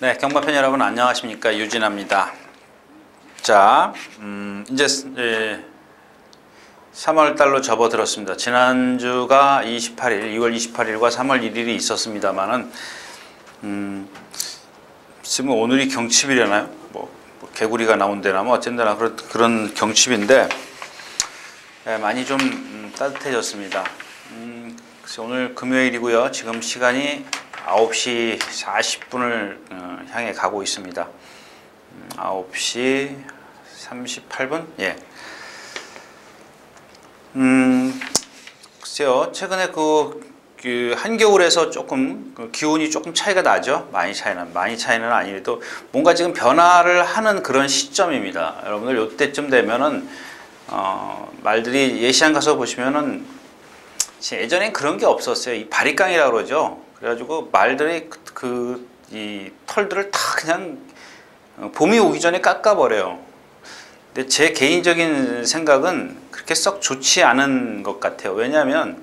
네, 경마팬 여러분 안녕하십니까, 유진아입니다. 자, 이제 3월 달로 접어들었습니다. 지난주가 28일, 2월 28일과 3월 1일이 있었습니다만은 지금 오늘이 경칩이려나요? 뭐 개구리가 나온대나 뭐 어쨌거나 그런 경칩인데 많이 좀 따뜻해졌습니다. 그래서 오늘 금요일이고요. 지금 시간이 9시 40분을 향해 가고 있습니다. 9시 38분? 예. 글쎄요. 최근에 그 한겨울에서 조금 기온이 조금 차이가 나죠. 많이 차이는 아니래도 뭔가 지금 변화를 하는 그런 시점입니다. 여러분들 요때쯤 되면은 말들이 예시장 가서 보시면은 예전엔 그런 게 없었어요. 이 바리깡이라고 그러죠. 그래가지고 말들이 이 털들을 다 그냥 봄이 오기 전에 깎아버려요. 근데 제 개인적인 생각은 그렇게 썩 좋지 않은 것 같아요. 왜냐하면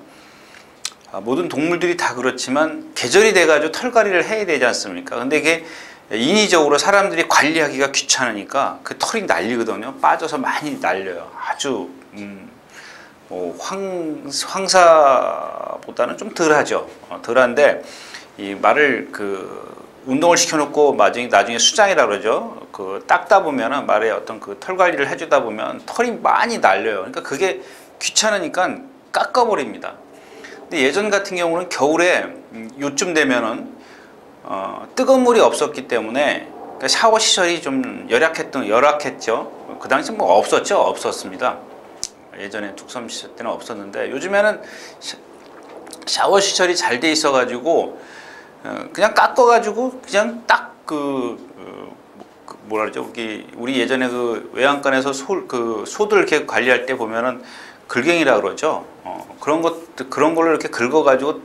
모든 동물들이 다 그렇지만 계절이 돼가지고 털갈이를 해야 되지 않습니까? 근데 이게 인위적으로 사람들이 관리하기가 귀찮으니까 그 털이 날리거든요. 빠져서 많이 날려요. 아주 황사보다는 좀 덜하죠. 덜한데 이 말을 운동을 시켜놓고 나중에 수장이라 그러죠. 닦다 보면은 말에 어떤 털 관리를 해주다 보면 털이 많이 날려요. 그러니까 그게 귀찮으니까 깎아버립니다. 근데 예전 같은 경우는 겨울에 요쯤 되면은 뜨거운 물이 없었기 때문에 샤워 시설이 좀 열악했죠. 그 당시 뭐 없었습니다. 예전에 뚝섬 시절 때는 없었는데 요즘에는 샤워 시설이 잘 돼 있어 가지고 그냥 깎아 가지고 그냥 딱 뭐라 그러죠? 우리 예전에 외양간에서 소들 이렇게 관리할 때 보면은 글갱이라 그러죠. 그런 걸로 이렇게 긁어 가지고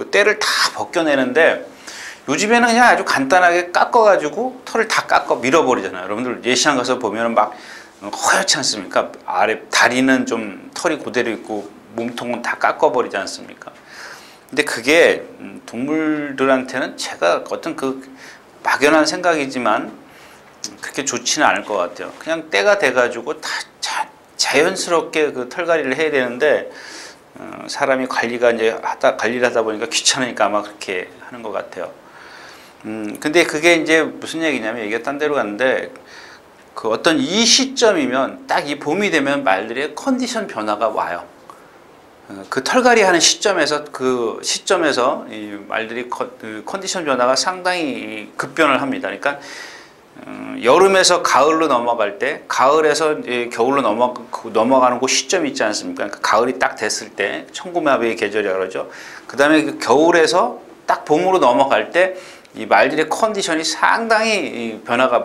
때를 다 벗겨내는데 요즘에는 그냥 아주 간단하게 깎아 가지고 털을 다 깎아 밀어버리잖아요. 여러분들 예시장 가서 보면은 막 허옇지 않습니까? 아래 다리는 좀 털이 그대로 있고 몸통은 다 깎아버리지 않습니까? 근데 그게 동물들한테는 제가 어떤 막연한 생각이지만 그렇게 좋지는 않을 것 같아요. 그냥 때가 돼가지고 다 자연스럽게 털갈이를 해야 되는데 사람이 관리를 하다 보니까 귀찮으니까 아마 그렇게 하는 것 같아요. 근데 그게 이제 무슨 얘기냐면 얘기가 딴 데로 갔는데 어떤 이 시점이면 딱 이 봄이 되면 말들의 컨디션 변화가 와요. 털갈이 하는 시점에서 이 말들이 컨디션 변화가 상당히 급변을 합니다. 그러니까 여름에서 가을로 넘어갈 때, 가을에서 이제 겨울로 넘어가는 그 시점이 있지 않습니까? 그러니까 가을이 딱 됐을 때 천고마비의 계절이라고 그러죠. 그 다음에 겨울에서 딱 봄으로 넘어갈 때 이 말들의 컨디션이 상당히 변화가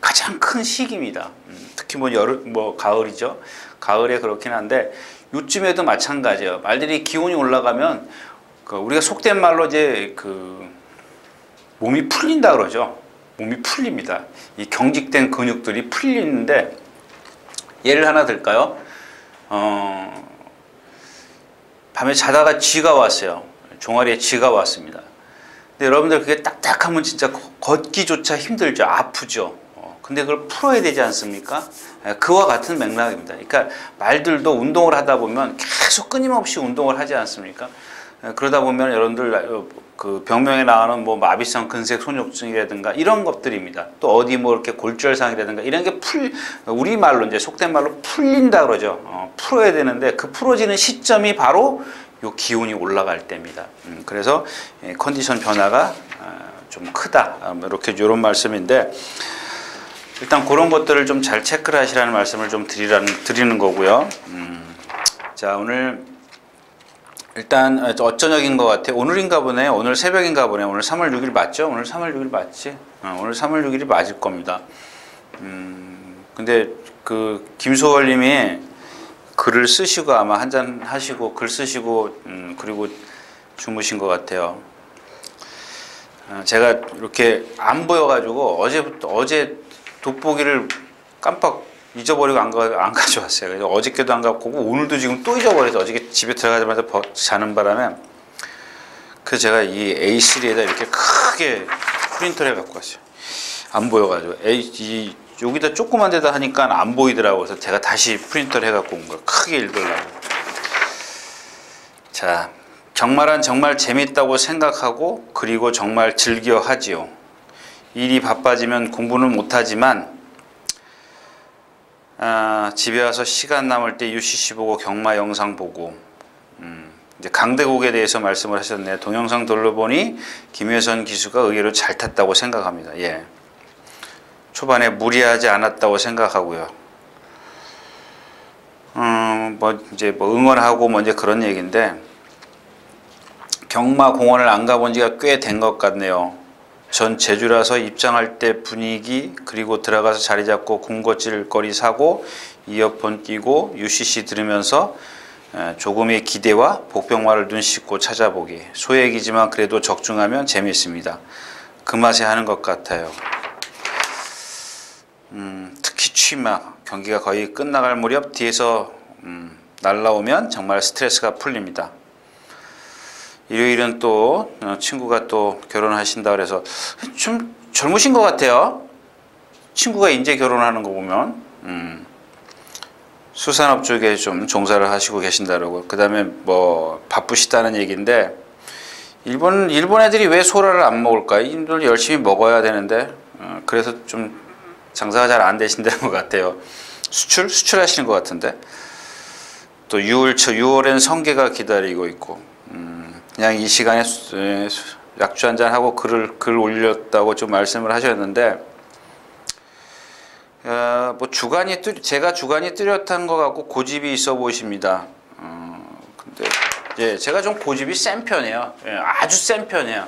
가장 큰 시기입니다. 특히 가을이죠. 가을에 그렇긴 한데 요즘에도 마찬가지예요. 말들이 기온이 올라가면 우리가 속된 말로 이제 몸이 풀린다 그러죠. 몸이 풀립니다. 이 경직된 근육들이 풀리는데 예를 하나 들까요? 밤에 자다가 쥐가 왔어요. 종아리에 쥐가 왔습니다. 근데 여러분들 그게 딱딱하면 진짜 걷기조차 힘들죠. 아프죠. 근데 그걸 풀어야 되지 않습니까? 그와 같은 맥락입니다. 그러니까 말들도 운동을 하다 보면 계속 끊임없이 운동을 하지 않습니까? 그러다 보면 여러분들 병명에 나오는 마비성 근색 손육증이라든가 이런 것들입니다. 또 어디 이렇게 골절상이라든가 이런 게 우리 말로 이제 속된 말로 풀린다 그러죠. 풀어야 되는데 그 풀어지는 시점이 바로 요 기온이 올라갈 때입니다. 그래서 컨디션 변화가 좀 크다. 이런 말씀인데 일단 그런 것들을 좀 잘 체크를 하시라는 말씀을 좀 드리는 거고요. 자, 오늘 일단 어쩌녁인 것 같아요. 오늘인가 보네. 오늘 새벽인가 보네. 오늘 3월 6일 맞죠? 오늘 3월 6일 맞지? 오늘 3월 6일이 맞을 겁니다. 근데 김소월 님이 글을 쓰시고 아마 한잔 하시고 글 쓰시고 그리고 주무신 것 같아요. 제가 이렇게 안 보여가지고 어제 돋보기를 깜빡 잊어버리고 안 가져왔어요. 그래서 어저께도 안 갖고 오고 오늘도 지금 또 잊어버려서 어저께 집에 들어가자마자 자는 바람에 그래서 제가 이 A3에다 이렇게 크게 프린터를 갖고 왔어요. 안 보여가지고 여기다 조그만 데다 하니까 안 보이더라고요. 그래서 제가 다시 프린터를 해갖고 온 거예요. 크게 읽으려고. 자, 경마란 정말 재밌다고 생각하고 그리고 정말 즐겨 하지요. 일이 바빠지면 공부는 못하지만 집에 와서 시간 남을 때 UCC 보고 경마 영상 보고 이제 강대국에 대해서 말씀을 하셨네요. 동영상 돌려보니 김혜선 기수가 의외로 잘 탔다고 생각합니다. 예. 초반에 무리하지 않았다고 생각하고요. 이제 응원하고 이제 그런 얘기인데 경마 공원을 안 가본 지가 꽤 된 것 같네요. 전 제주라서 입장할 때 분위기 그리고 들어가서 자리 잡고 군것질 거리 사고 이어폰 끼고 UCC 들으면서 조금의 기대와 복병화를 눈 씻고 찾아보기. 소액이지만 그래도 적중하면 재미있습니다. 그 맛에 하는 것 같아요. 특히 취막 경기가 거의 끝나갈 무렵 뒤에서 날라오면 정말 스트레스가 풀립니다. 일요일은 또 친구가 또 결혼하신다 그래서 좀 젊으신 것 같아요. 친구가 이제 결혼하는 거 보면 수산업 쪽에 좀 종사를 하시고 계신다고. 그 다음에 뭐 바쁘시다는 얘기인데 일본 애들이 왜 소라를 안 먹을까? 이들 열심히 먹어야 되는데 그래서 좀 장사가 잘 안 되신다는 것 같아요. 수출하시는 것 같은데 또 6월엔 성게가 기다리고 있고 그냥 이 시간에 약주 한잔 하고 글 올렸다고 좀 말씀을 하셨는데 뭐 제가 주관이 뚜렷한 것 같고 고집이 있어 보이십니다. 근데 예, 제가 좀 고집이 센 편이에요. 예, 아주 센 편이에요.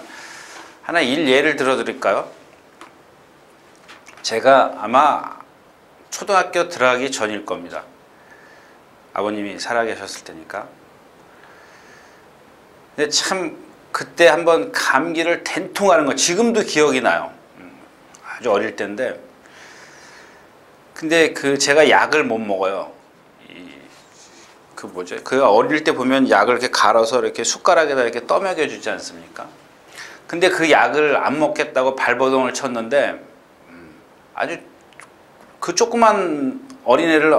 하나 예를 들어 드릴까요? 제가 아마 초등학교 들어가기 전일 겁니다. 아버님이 살아계셨을 때니까. 근데 참 그때 한번 감기를 된통하는 거 지금도 기억이 나요. 아주 어릴 때인데 근데 제가 약을 못 먹어요. 그 어릴 때 보면 약을 이렇게 갈아서 이렇게 숟가락에다 이렇게 떠먹여 주지 않습니까? 근데 그 약을 안 먹겠다고 발버둥을 쳤는데 아주 그 조그만 어린애를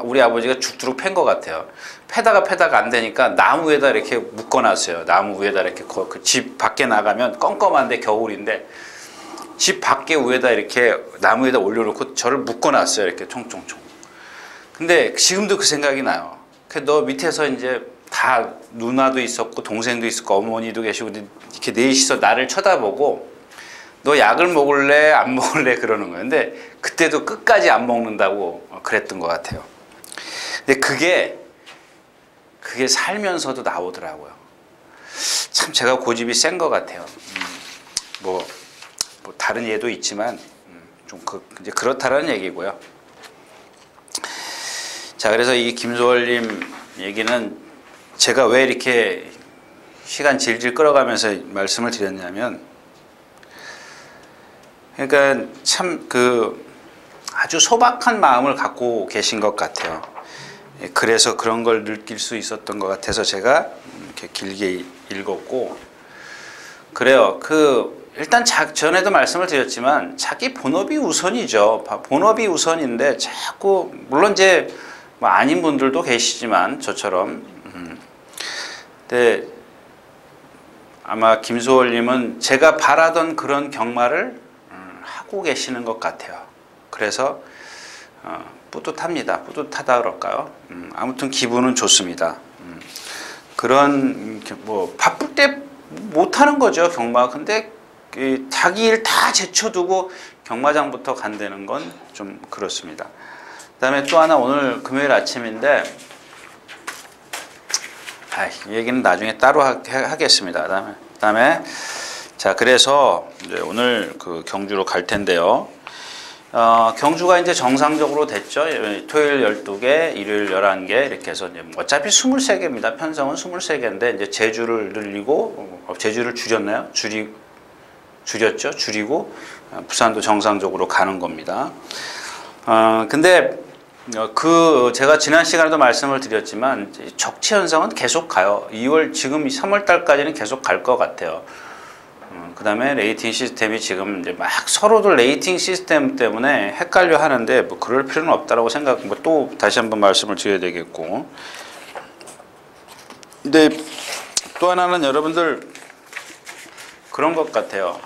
우리 아버지가 죽도록 팬 것 같아요. 패다가 안 되니까 나무 위에다 이렇게 묶어놨어요. 나무 위에다 이렇게 그 집 밖에 나가면 껌껌한데 겨울인데 집 밖에 위에다 이렇게 나무 위에다 올려놓고 저를 묶어놨어요. 이렇게 총총총. 근데 지금도 그 생각이 나요. 너 밑에서 이제 다 누나도 있었고 동생도 있었고 어머니도 계시고 이렇게 넷이서 나를 쳐다보고 너 약을 먹을래 안 먹을래 그러는 거예요. 근데 그때도 끝까지 안 먹는다고 그랬던 것 같아요. 근데 그게 살면서도 나오더라고요. 참 제가 고집이 센 것 같아요. 뭐 다른 예도 있지만 좀 이제 그렇다라는 얘기고요. 자, 그래서 이 김소월님 얘기는 제가 왜 이렇게 시간 질질 끌어가면서 말씀을 드렸냐면, 그러니까 참 아주 소박한 마음을 갖고 계신 것 같아요. 그래서 그런 걸 느낄 수 있었던 것 같아서 제가 이렇게 길게 읽었고, 그래요. 일단 전에도 말씀을 드렸지만 자기 본업이 우선이죠. 본업이 우선인데 자꾸 물론 이제 뭐 아닌 분들도 계시지만 저처럼 근데 아마 김소월님은 제가 바라던 그런 경마를 하고 계시는 것 같아요. 그래서 뿌듯합니다. 뿌듯하다 그럴까요? 아무튼 기분은 좋습니다. 그런 뭐 바쁠 때 못하는 거죠, 경마. 근데 자기 일 다 제쳐두고 경마장부터 간다는 건 좀 그렇습니다. 그 다음에 또 하나, 오늘 금요일 아침인데 이 얘기는 나중에 따로 하겠습니다. 그 다음에 자, 그래서 이제 오늘 경주로 갈 텐데요. 경주가 이제 정상적으로 됐죠. 토요일 12개, 일요일 11개 이렇게 해서 이제 어차피 23개입니다. 편성은 23개인데 이제 제주를 늘리고 제주를 줄였나요? 줄였죠. 줄이고 부산도 정상적으로 가는 겁니다. 근데 제가 지난 시간에도 말씀을 드렸지만 적치 현상은 계속 가요. 지금 3월 달까지는 계속 갈 것 같아요. 그 다음에 레이팅 시스템이 지금 이제 막 서로들 레이팅 시스템 때문에 헷갈려 하는데 뭐 그럴 필요는 없다라고 생각, 뭐 또 다시 한번 말씀을 드려야 되겠고. 근데 또 하나는 여러분들 그런 것 같아요.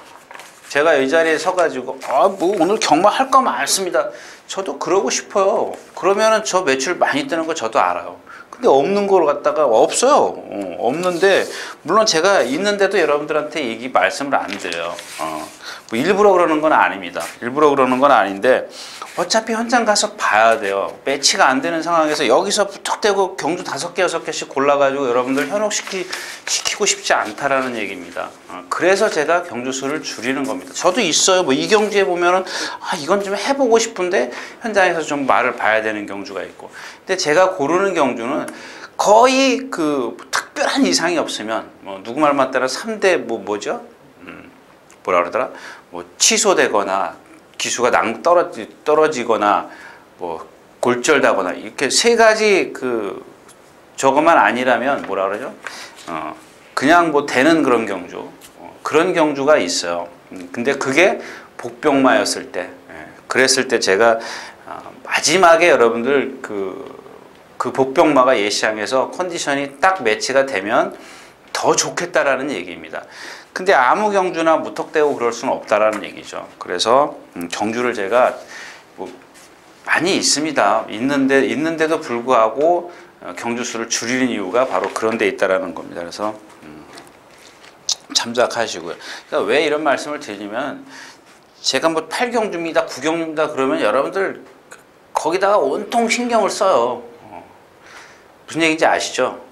제가 이 자리에 서가지고 뭐 오늘 경마 할 거 많습니다. 저도 그러고 싶어요. 그러면은 저 매출 많이 뜨는 거 저도 알아요. 근데 없는 걸 갖다가 없어요. 없는데 물론 제가 있는데도 여러분들한테 얘기 말씀을 안 드려요. 뭐 일부러 그러는 건 아닙니다. 일부러 그러는 건 아닌데 어차피 현장 가서 봐야 돼요. 매치가 안 되는 상황에서 여기서 부탁대고 경주 5개 6개씩 골라가지고 여러분들 현혹시키고 싶지 않다라는 얘기입니다. 그래서 제가 경주 수를 줄이는 겁니다. 저도 있어요. 뭐 이 경주에 보면은 이건 좀 해보고 싶은데 현장에서 좀 말을 봐야 되는 경주가 있고, 근데 제가 고르는 경주는 거의 그 특별한 이상이 없으면 뭐 누구 말 맞다라 3대 뭐죠? 뭐라 그러더라? 뭐 취소되거나 기수가 떨어지거나 뭐 골절다거나 이렇게 세 가지 그 저것만 아니라면 뭐라 그러죠? 그냥 뭐 되는 그런 경주, 그런 경주가 있어요. 근데 그게 복병마였을 때, 그랬을 때 제가 마지막에 여러분들 그 복병마가 예시장에서 컨디션이 딱 매치가 되면 더 좋겠다라는 얘기입니다. 근데 아무 경주나 무턱대고 그럴 수는 없다라는 얘기죠. 그래서 경주를 제가 뭐 많이 있습니다. 있는데도 불구하고 경주 수를 줄이는 이유가 바로 그런 데 있다라는 겁니다. 그래서 참작하시고요. 그러니까 왜 이런 말씀을 드리냐면 제가 뭐 8경주입니다, 9경주입니다 그러면 여러분들 거기다가 온통 신경을 써요. 무슨 얘기인지 아시죠?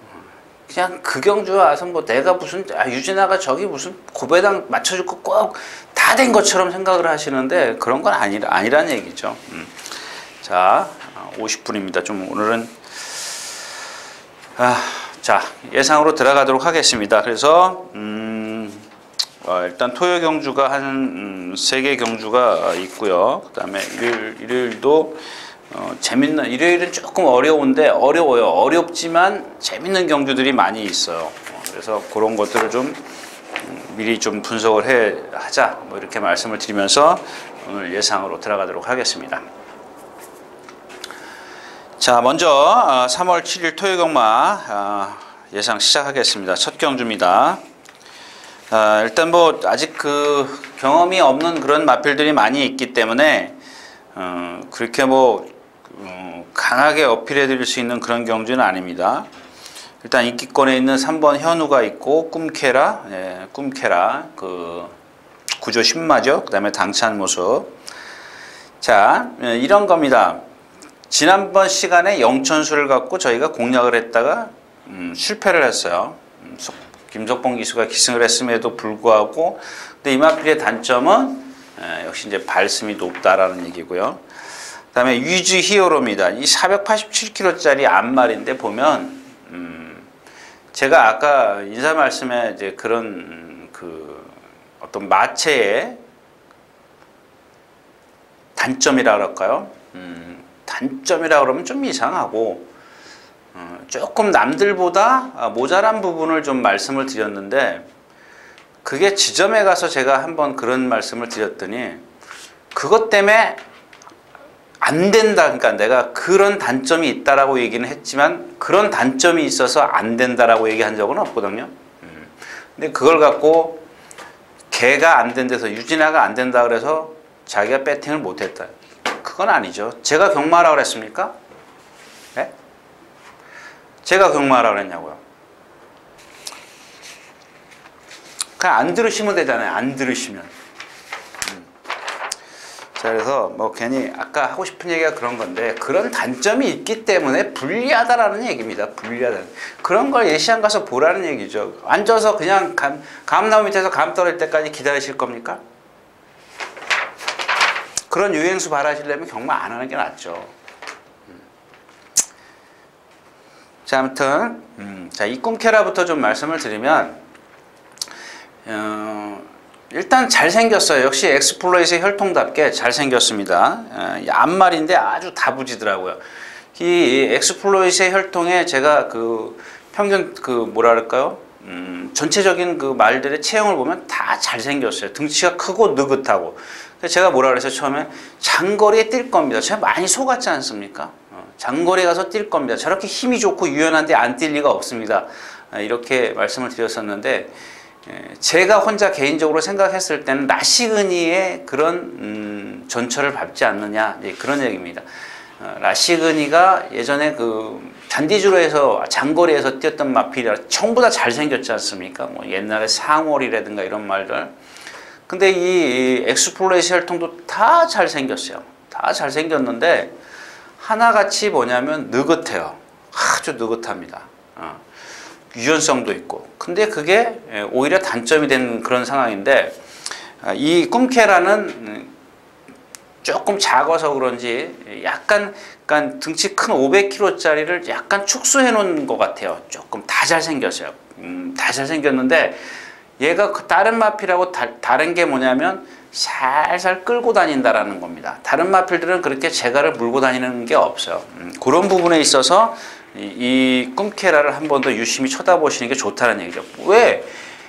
그냥 그 경주 와서 뭐 내가 무슨 유진아가 저기 무슨 고배당 맞춰줄 거 꼭 다 된 것처럼 생각을 하시는데 그런 건 아니라는 얘기죠. 자, 50분입니다. 좀 오늘은 자, 예상으로 들어가도록 하겠습니다. 그래서 일단 토요 경주가 한 3개 경주가 있고요. 그 다음에 일요일도 재밌는, 일요일은 조금 어려워요. 어렵지만 재밌는 경주들이 많이 있어요. 그래서 그런 것들을 좀 미리 좀 분석을 하자, 뭐 이렇게 말씀을 드리면서 오늘 예상으로 들어가도록 하겠습니다. 자, 먼저 3월 7일 토요경마 예상 시작하겠습니다. 첫 경주입니다. 일단 뭐 아직 그 경험이 없는 그런 마필들이 많이 있기 때문에 그렇게 뭐 강하게 어필해 드릴 수 있는 그런 경주는 아닙니다. 일단 인기권에 있는 3번 현우가 있고 꿈캐라, 꿈캐라 그 구조 10마죠. 그 다음에 당찬 모습. 자, 이런 겁니다. 지난번 시간에 영천수를 갖고 저희가 공략을 했다가 실패를 했어요. 김석봉 기수가 기승을 했음에도 불구하고, 근데 이 마필의 단점은 역시 이제 발심이 높다라는 얘기고요. 그 다음에 위즈 히어로입니다. 이 487kg짜리 앞말인데 보면 제가 아까 인사 말씀에 이제 그런 그 어떤 마체의 단점이라 그럴까요? 단점이라 그러면 좀 이상하고 조금 남들보다 모자란 부분을 좀 말씀을 드렸는데, 그게 지점에 가서 제가 한번 그런 말씀을 드렸더니 그것 때문에 안 된다. 그러니까 내가 그런 단점이 있다라고 얘기는 했지만 그런 단점이 있어서 안 된다라고 얘기한 적은 없거든요. 근데 그걸 갖고 걔가 안 된대서 유진아가 안 된다 그래서 자기가 배팅을 못했다. 그건 아니죠. 제가 경마하라고 그랬습니까? 네? 제가 경마하라고 그랬냐고요. 그냥 안 들으시면 되잖아요. 안 들으시면. 자, 그래서 뭐 괜히 아까 하고 싶은 얘기가 그런 건데, 그런 단점이 있기 때문에 불리하다라는 얘기입니다. 불리하다. 그런 걸 예시장 가서 보라는 얘기죠. 앉아서 그냥 감나무 밑에서 감 떨어질 때까지 기다리실 겁니까? 그런 유행수 바라시려면 경마 안 하는 게 낫죠. 자, 아무튼 자, 이 꿈캐라부터 좀 말씀을 드리면 일단 잘생겼어요. 역시 엑스플로잇의 혈통답게 잘생겼습니다. 앞말인데 아주 다부지더라고요. 이 엑스플로잇의 혈통에 제가 그 평균 그 뭐랄까요? 전체적인 그 말들의 체형을 보면 다 잘생겼어요. 등치가 크고 느긋하고. 그래서 제가 뭐라 그랬어요? 처음에 장거리에 뛸 겁니다. 제가 많이 속았지 않습니까? 장거리에 가서 뛸 겁니다. 저렇게 힘이 좋고 유연한데 안 뛸 리가 없습니다. 이렇게 말씀을 드렸었는데, 제가 혼자 개인적으로 생각했을 때는 라시그니의 그런 전철을 밟지 않느냐, 그런 얘기입니다. 라시그니가 예전에 그 잔디주로에서 장거리에서 뛰었던 마필이라 전부 다 잘생겼지 않습니까? 뭐 옛날에 상월이라든가 이런 말들. 근데 이 엑스플로레이션 혈통도 다 잘생겼어요. 다 잘생겼는데 하나같이 뭐냐면 느긋해요. 아주 느긋합니다. 유연성도 있고. 근데 그게 오히려 단점이 된 그런 상황인데, 이 꿈케라는 조금 작아서 그런지 약간 등치 큰 500kg짜리를 약간 축소해 놓은 것 같아요. 조금 다 잘생겼어요. 다 잘생겼는데 얘가 다른 마필하고 다른 게 뭐냐면 살살 끌고 다닌다라는 겁니다. 다른 마필들은 그렇게 재갈을 물고 다니는 게 없어요. 그런 부분에 있어서 이 꿈케라를 한 번 더 유심히 쳐다보시는 게 좋다는 얘기죠. 왜?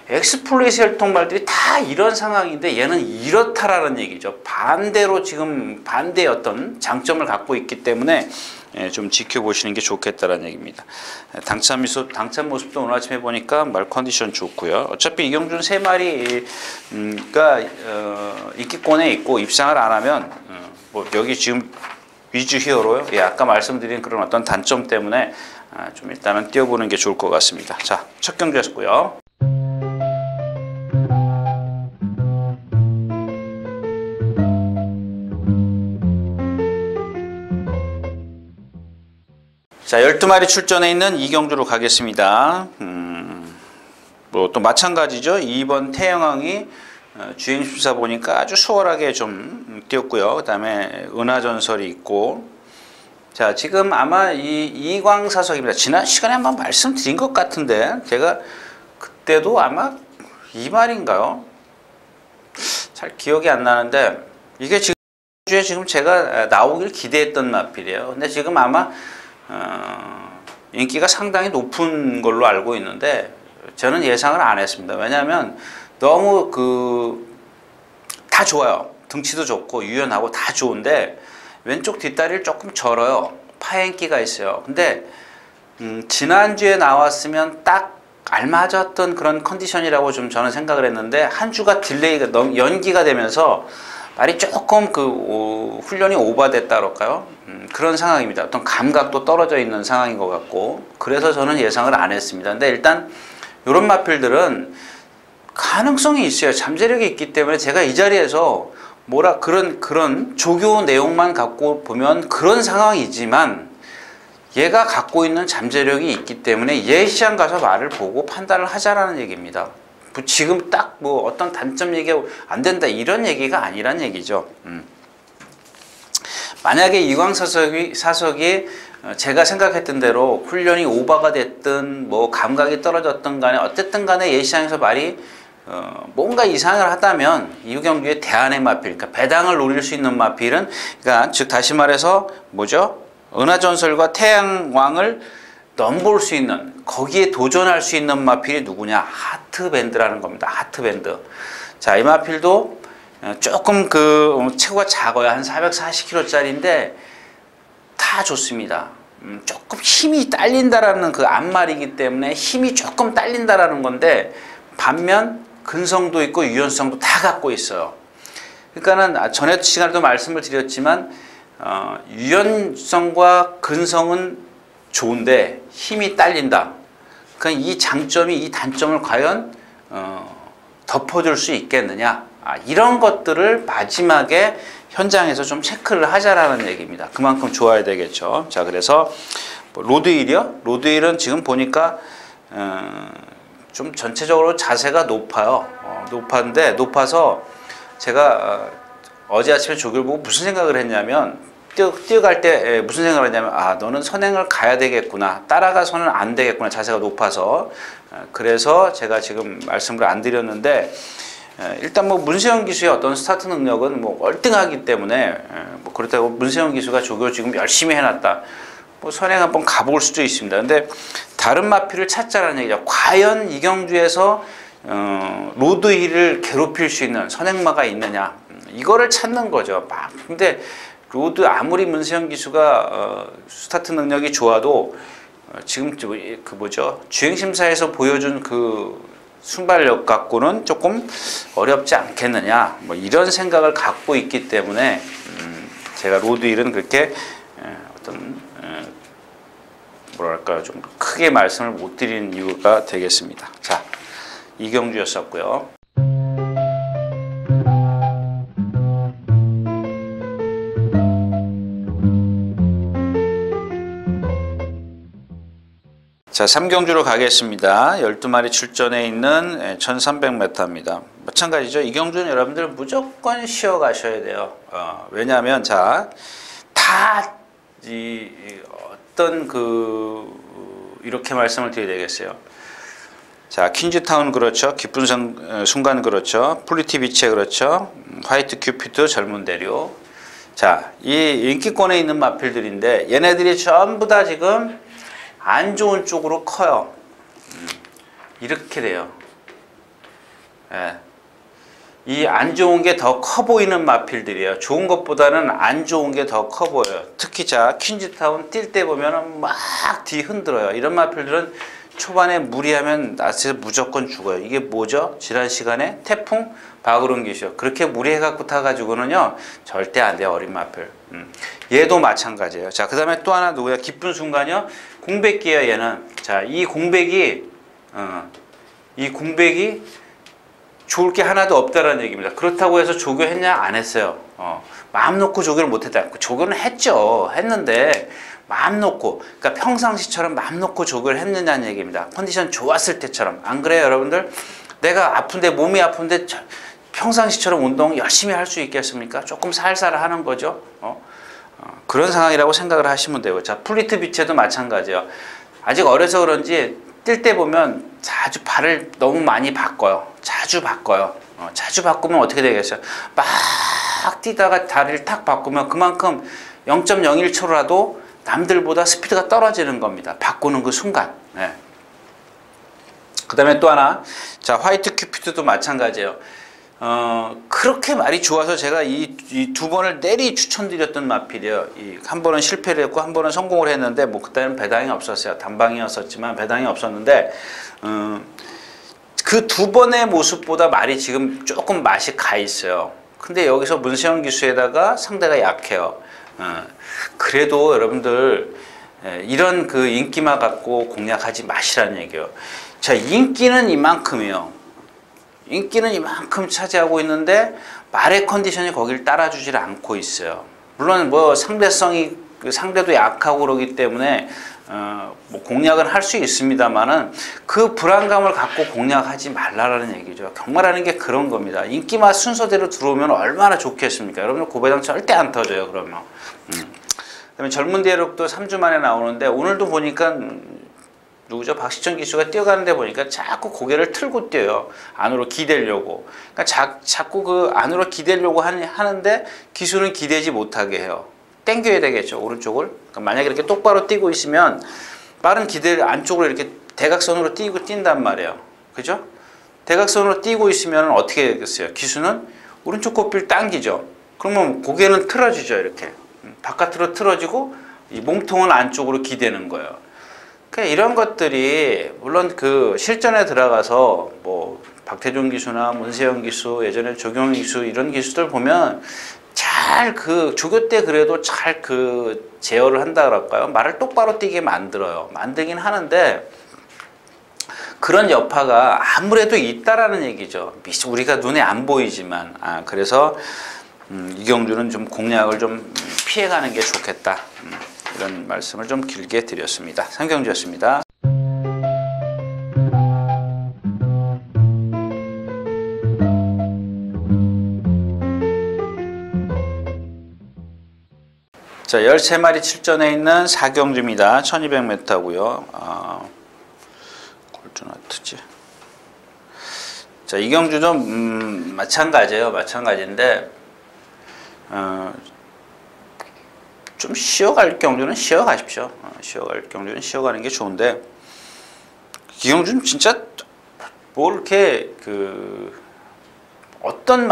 엑스플로이트 혈통말들이 다 이런 상황인데 얘는 이렇다라는 얘기죠. 반대로 지금 반대의 어떤 장점을 갖고 있기 때문에 좀 지켜보시는 게 좋겠다라는 얘기입니다. 당찬 모습도 오늘 아침에 보니까 말 컨디션 좋고요. 어차피 이경준 3마리가 인기권에 있고 입상을 안 하면 뭐 여기 지금 위주 히어로요. 아까 말씀드린 그런 어떤 단점 때문에 좀 일단은 뛰어보는 게 좋을 것 같습니다. 자, 첫 경기였고요. 자, 12마리 출전해 있는 이경주로 가겠습니다. 뭐 또 마찬가지죠. 2번 태영왕이 주행심사 보니까 아주 수월하게 좀 뛰었고요. 그 다음에 은하전설이 있고. 자, 지금 아마 이 이광사석입니다. 지난 시간에 한번 말씀드린 것 같은데, 제가 그때도 아마 2마리인가요? 잘 기억이 안 나는데, 이게 지금 제가 나오길 기대했던 마필이에요. 근데 지금 아마 인기가 상당히 높은 걸로 알고 있는데 저는 예상을 안 했습니다. 왜냐하면 너무 다 좋아요. 등치도 좋고 유연하고 다 좋은데 왼쪽 뒷다리를 조금 절어요. 파행기가 있어요. 근데 지난주에 나왔으면 딱 알맞았던 그런 컨디션이라고 좀 저는 생각을 했는데 한 주가 딜레이가 너무 연기가 되면서 말이 조금 훈련이 오버됐다 그럴까요? 그런 상황입니다. 어떤 감각도 떨어져 있는 상황인 것 같고, 그래서 저는 예상을 안 했습니다. 근데 일단 이런 마필들은 가능성이 있어요. 잠재력이 있기 때문에 제가 이 자리에서 그런 조교 내용만 갖고 보면 그런 상황이지만 얘가 갖고 있는 잠재력이 있기 때문에 얘 시장 가서 말을 보고 판단을 하자라는 얘기입니다. 지금 딱 뭐 어떤 단점 얘기가 안 된다 이런 얘기가 아니란 얘기죠. 만약에 이광사석이 제가 생각했던 대로 훈련이 오버가 됐든 뭐 감각이 떨어졌든 간에 어쨌든 간에 예시장에서 말이 뭔가 이상을 하다면 이경주의 대안의 마필, 그러니까 배당을 노릴 수 있는 마필은, 그러니까 즉 다시 말해서 뭐죠? 은하전설과 태양왕을 넘볼 수 있는, 거기에 도전할 수 있는 마필이 누구냐? 하트밴드라는 겁니다. 하트밴드. 자, 이 마필도 조금 체구가 작아요. 한 440kg짜리인데 다 좋습니다. 조금 힘이 딸린다라는 그 앞말이기 때문에 힘이 조금 딸린다라는 건데, 반면 근성도 있고 유연성도 다 갖고 있어요. 그러니까는 전에 시간에도 말씀을 드렸지만 유연성과 근성은 좋은데 힘이 딸린다. 그러니까 이 장점이 이 단점을 과연 덮어줄 수 있겠느냐. 이런 것들을 마지막에 현장에서 좀 체크를 하자라는 얘기입니다. 그만큼 좋아야 되겠죠. 자, 그래서 로드힐이요. 로드힐은 지금 보니까 좀 전체적으로 자세가 높아요. 높아서 제가 어제 아침에 조교를 보고 무슨 생각을 했냐면, 뛰어갈 때 무슨 생각을 했냐면, 너는 선행을 가야 되겠구나, 따라가서는 안 되겠구나, 자세가 높아서. 그래서 제가 지금 말씀을 안 드렸는데, 일단 뭐 문세영 기수의 어떤 스타트 능력은 뭐 월등하기 때문에 뭐 그렇다고 문세영 기수가 조교 지금 열심히 해놨다, 뭐 선행 한번 가볼 수도 있습니다. 근데 다른 마필을 찾자라는 얘기죠. 과연 이경주에서 로드힐을 괴롭힐 수 있는 선행마가 있느냐, 이거를 찾는 거죠. 근데 로드 아무리 문세영 기수가 스타트 능력이 좋아도 지금 그 뭐죠, 주행심사에서 보여준 그 순발력 갖고는 조금 어렵지 않겠느냐, 뭐 이런 생각을 갖고 있기 때문에 제가 로드힐은 그렇게 어떤 뭐랄까요, 좀 크게 말씀을 못 드리는 이유가 되겠습니다. 자, 이경주였었고요. 자, 삼경주로 가겠습니다. 12마리 출전해 있는 1300m입니다. 마찬가지죠. 이경주는 여러분들 무조건 쉬어 가셔야 돼요. 왜냐하면 자, 다 어떤 이렇게 말씀을 드려야 되겠어요. 자, 퀸즈타운 그렇죠. 기쁜 순간 그렇죠. 플리티비체 그렇죠. 화이트 큐피드 젊은 대류. 자, 이 인기권에 있는 마필들인데 얘네들이 전부 다 지금 안 좋은 쪽으로 커요. 이렇게 돼요. 예. 이 안 좋은 게 더 커 보이는 마필들이에요. 좋은 것보다는 안 좋은 게 더 커 보여요. 특히 자, 퀸즈타운 뛸 때 보면은 막 뒤 흔들어요. 이런 마필들은 초반에 무리하면 낯에서 무조건 죽어요. 이게 뭐죠? 지난 시간에 태풍 박으론 기수요. 그렇게 무리해갖고 타가지고는요, 절대 안 돼요. 어린 마필. 얘도 마찬가지예요. 자, 그 다음에 또 하나 누구야? 기쁜 순간이요. 공백기예요. 얘는. 자, 이 공백이 좋을 게 하나도 없다라는 얘기입니다. 그렇다고 해서 조교했냐? 안 했어요. 마음 놓고 조교를 못했다. 조교는 했죠. 했는데 마음 놓고, 그러니까 평상시처럼 마음 놓고 조교를 했느냐는 얘기입니다. 컨디션 좋았을 때처럼. 안 그래요, 여러분들? 내가 아픈데, 몸이 아픈데 평상시처럼 운동 열심히 할 수 있겠습니까? 조금 살살 하는 거죠. 그런 상황이라고 생각을 하시면 되고. 자, 플리트 비체도 마찬가지예요. 아직 어려서 그런지 뛸 때 보면 자주 발을 너무 많이 바꿔요. 자주 바꿔요. 자주 바꾸면 어떻게 되겠어요? 막 뛰다가 다리를 탁 바꾸면 그만큼 0.01초라도 남들보다 스피드가 떨어지는 겁니다. 바꾸는 그 순간. 네. 그 다음에 또 하나. 자, 화이트 큐피드도 마찬가지예요. 그렇게 말이 좋아서 제가 이 두 번을 내리 추천드렸던 마필이에요. 한 번은 실패를 했고 한 번은 성공을 했는데, 뭐 그때는 배당이 없었어요. 단방이었었지만 배당이 없었는데, 그 두 번의 모습보다 말이 지금 조금 맛이 가 있어요. 근데 여기서 문세영 기수에다가 상대가 약해요. 그래도 여러분들 이런 그 인기만 갖고 공략하지 마시라는 얘기예요. 자, 인기는 이만큼이요. 인기는 이만큼 차지하고 있는데 말의 컨디션이 거기를 따라주질 않고 있어요. 물론 뭐 상대성이, 상대도 약하고 그러기 때문에 뭐 공략은 할 수 있습니다만은 그 불안감을 갖고 공략하지 말라라는 얘기죠. 경마라는 게 그런 겁니다. 인기만 순서대로 들어오면 얼마나 좋겠습니까? 여러분들 고배당 절대 안 터져요. 그러면. 그다음에 젊은 대륙도 3주 만에 나오는데 오늘도 보니까 누구죠? 박시천 기수가 뛰어가는데 보니까 자꾸 고개를 틀고 뛰어요. 안으로 기대려고. 그러니까 자꾸 그 안으로 기대려고 하는데 기수는 기대지 못하게 해요. 땡겨야 되겠죠, 오른쪽을. 그러니까 만약에 이렇게 똑바로 뛰고 있으면 빠른 기대 안쪽으로 이렇게 대각선으로 뛴단 말이에요. 그죠? 대각선으로 뛰고 있으면 어떻게 되겠어요? 기수는 오른쪽 코피를 당기죠. 그러면 고개는 틀어지죠, 이렇게. 바깥으로 틀어지고 이 몸통은 안쪽으로 기대는 거예요. 그러니까 이런 것들이 물론 그 실전에 들어가서 뭐 박태종 기수나 문세영 기수, 예전에 조경희 기수 이런 기수들 보면 잘 그 조교 때 그래도 잘 그 제어를 한다 그럴까요? 말을 똑바로 뛰게 만들어요. 만들긴 하는데 그런 여파가 아무래도 있다라는 얘기죠. 우리가 눈에 안 보이지만. 그래서 이경주는 좀 공략을 좀 피해가는 게 좋겠다. 이런 말씀을 좀 길게 드렸습니다. 삼경주였습니다. 자, 13마리 출전해 있는 사경주입니다. 1200m고요. 골드나트지. 자, 이경주도 마찬가지예요. 마찬가지인데 좀 쉬어갈 경주는 쉬어가십시오. 쉬어갈 경주는 쉬어가는 게 좋은데 이경준 진짜 뭘 이렇게 어떤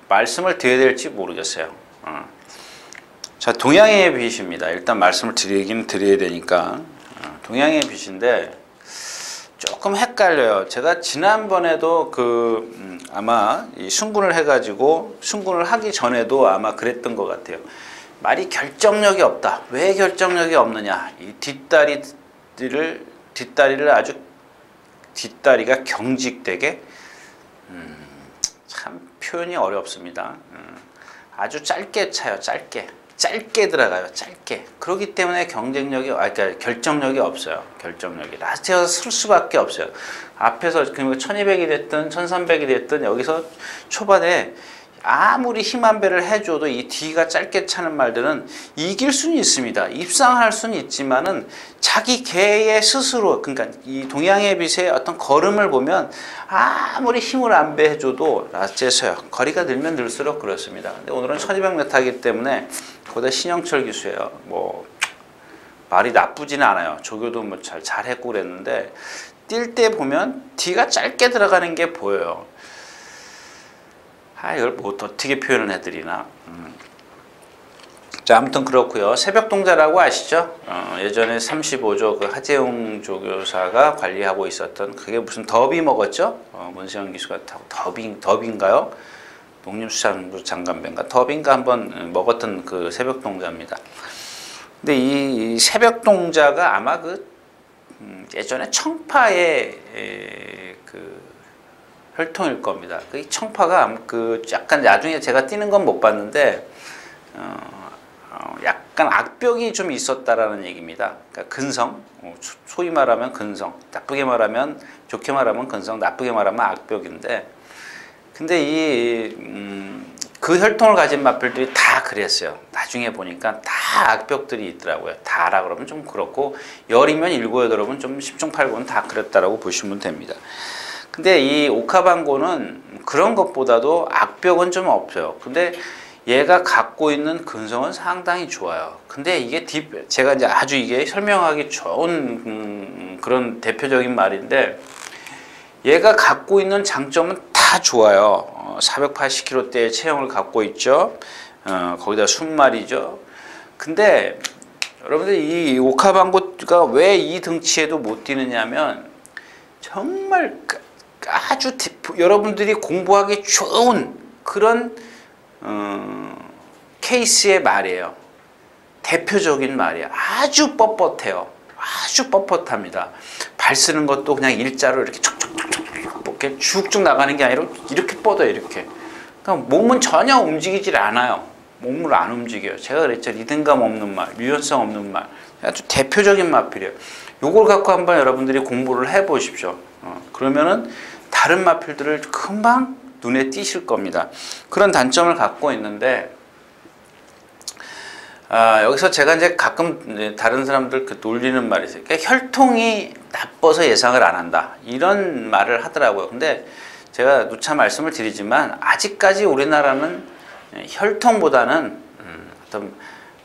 말씀을 드려야 될지 모르겠어요. 자, 동양의 빛입니다. 일단 말씀을 드려야 되니까. 동양의 빛인데 조금 헷갈려요. 제가 지난번에도 아마 이 순군을 해가지고 순군을 하기 전에도 아마 그랬던 것 같아요. 말이 결정력이 없다. 왜 결정력이 없느냐? 이 뒷다리가 경직되게 참 표현이 어렵습니다. 아주 짧게 차요. 짧게 들어가요. 짧게. 그렇기 때문에 그러니까 결정력이 없어요. 결정력이. 라스트에서 쓸 수밖에 없어요. 앞에서 1200이 됐든 1300이 됐든 여기서 초반에 아무리 힘 한 배를 해줘도 이 뒤가 짧게 차는 말들은 이길 수는 있습니다. 입상할 수는 있지만은 자기 개의 스스로, 그러니까 이 동양의 빛의 어떤 걸음을 보면 아무리 힘을 안 배해줘도 라스트에서요. 거리가 늘면 늘수록 그렇습니다. 근데 오늘은 1200m이기 때문에 거기다 신영철 기수예요. 뭐 말이 나쁘지는 않아요. 조교도 뭐 잘했고 그랬는데 뛸 때 보면 뒤가 짧게 들어가는 게 보여요. 이걸 뭐 어떻게 표현을 해드리나. 자, 아무튼 그렇고요. 새벽동자라고 아시죠? 예전에 35조 그 하재용 조교사가 관리하고 있었던, 그게 무슨 더비 먹었죠? 문세영 기수가 타고 더비인가요? 농림수산부 장관배인가 더비인가 한번 먹었던 그 새벽동자입니다. 근데 이 새벽동자가 아마 예전에 청파의 혈통일 겁니다. 그 청파가 약간 나중에 제가 뛰는 건 못 봤는데 약간 악벽이 좀 있었다라는 얘기입니다. 그러니까 근성, 소위 말하면 근성, 좋게 말하면 근성, 나쁘게 말하면 악벽인데, 근데 그 혈통을 가진 마필들이 다 그랬어요. 나중에 보니까 다 악벽들이 있더라고요. 다라 그러면 좀 그렇고, 열이면 7, 8은 좀 10중 8구는 다 그랬다라고 보시면 됩니다. 근데 이 오카방고는 그런 것보다도 악벽은 좀 없어요. 근데 얘가 갖고 있는 근성은 상당히 좋아요. 근데 이게 제가 이제 아주 이게 설명하기 좋은 그런 대표적인 말인데, 얘가 갖고 있는 장점은 다 좋아요. 480kg대의 체형을 갖고 있죠. 거기다 순말이죠. 근데 여러분들 이 오카방고가 왜 이 등치에도 못 뛰느냐면 정말 아주 여러분들이 공부하기 좋은 그런 케이스의 말이에요. 대표적인 말이에요. 아주 뻣뻣해요. 아주 뻣뻣합니다. 발 쓰는 것도 그냥 일자로 이렇게 촉촉촉촉 이렇게 쭉쭉 나가는 게 아니라 이렇게 뻗어요. 이렇게. 그러니까 몸은 전혀 움직이질 않아요. 몸을 안 움직여요. 제가 그랬죠. 리듬감 없는 말, 유연성 없는 말. 아주 대표적인 마필이에요. 요걸 갖고 한번 여러분들이 공부를 해보십시오. 그러면은 다른 마필들을 금방 눈에 띄실 겁니다. 그런 단점을 갖고 있는데, 여기서 제가 이제 가끔 다른 사람들 놀리는 말이 있어요. 그러니까 혈통이 나빠서 예상을 안 한다. 이런 말을 하더라고요. 근데 제가 누차 말씀을 드리지만 아직까지 우리나라는 혈통보다는 어떤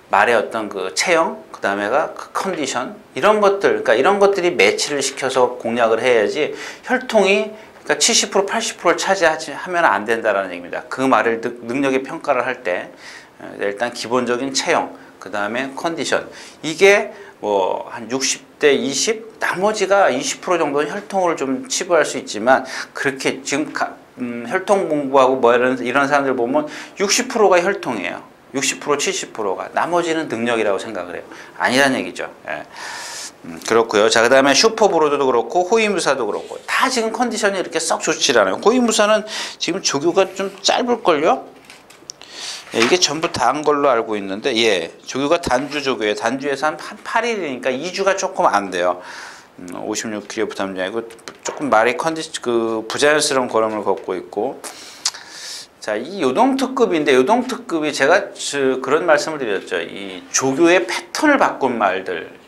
말의 어떤 그 체형, 그 다음에가 그 컨디션, 이런 것들, 그러니까 이런 것들이 매치를 시켜서 공략을 해야지 혈통이 그러니까 70%, 80%를 차지하면 안 된다라는 얘기입니다. 그 말을 능력의 평가를 할 때 일단 기본적인 체형, 그 다음에 컨디션, 이게 뭐 한 60대 20, 나머지가 20% 정도는 혈통을 좀 치부할 수 있지만, 그렇게 지금 혈통 공부하고 뭐 이런 사람들 보면 60%가 혈통이에요. 60%, 70%가. 나머지는 능력이라고 생각을 해요. 아니란 얘기죠. 예. 그렇고요. 자, 그 다음에 슈퍼브로드도 그렇고 호위무사도 그렇고 다 지금 컨디션이 이렇게 썩 좋지 않아요. 호위무사는 지금 조교가 좀 짧을걸요? 예, 이게 전부 다 한 걸로 알고 있는데, 예, 조교가 단주 조교예요. 단주에서 한 8일이니까 2주가 조금 안 돼요. 56kg 부담량이고 조금 말이 부자연스러운 걸음을 걷고 있고. 자, 이 요동특급인데, 요동특급이 제가 그런 말씀을 드렸죠. 이 조교의 패턴을 바꾼 말들.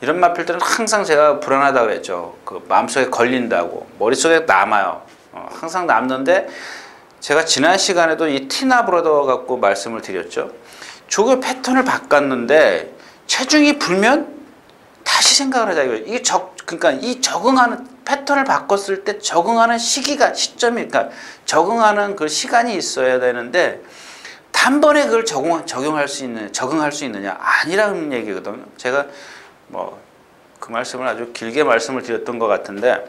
이런 마필들은 항상 제가 불안하다고 그랬죠. 그 마음속에 걸린다고. 머릿속에 남아요. 항상 남는데, 제가 지난 시간에도 이 티나 브로더 갖고 말씀을 드렸죠. 조교 패턴을 바꿨는데, 체중이 불면 다시 생각을 하자 이거예요. 이게 그러니까 이 적응하는 패턴을 바꿨을 때 적응하는 시점이 그러니까 적응하는 그 시간이 있어야 되는데 단번에 그걸 적용할 수 있느냐 아니라는 얘기거든요. 제가 뭐 그 말씀을 아주 길게 말씀을 드렸던 것 같은데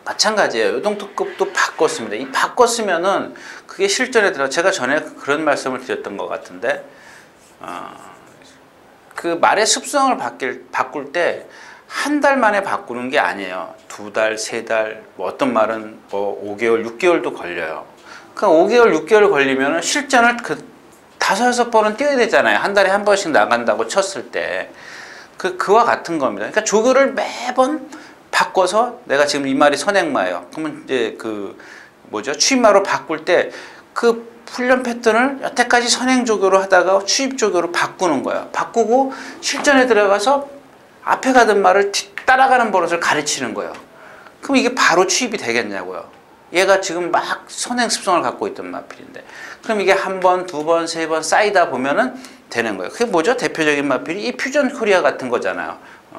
마찬가지예요. 요동특급도 바꿨습니다. 이 바꿨으면은 그게 실전에 들어. 제가 전에 그런 말씀을 드렸던 것 같은데 그 말의 습성을 바꿀 때 한 달 만에 바꾸는 게 아니에요. 2달, 3달, 뭐 어떤 말은 뭐 5개월, 6개월도 걸려요. 그러니까 5개월, 6개월 걸리면 실전을 그 5, 6번은 뛰어야 되잖아요. 한 달에 한 번씩 나간다고 쳤을 때. 그와 같은 겁니다. 그러니까 조교를 매번 바꿔서 내가 지금 이 말이 선행마예요. 그러면 이제 그 뭐죠? 추임마로 바꿀 때 그 훈련 패턴을 여태까지 선행 조교로 하다가 추입 조교로 바꾸는 거야. 바꾸고 실전에 들어가서 앞에 가던 말을 따라가는 버릇을 가르치는 거예요. 그럼 이게 바로 추입이 되겠냐고요. 얘가 지금 막 선행 습성을 갖고 있던 마필인데 그럼 이게 한 번, 2번, 3번 쌓이다 보면은 되는 거예요. 그게 뭐죠? 대표적인 마필이 이 퓨전 코리아 같은 거잖아요.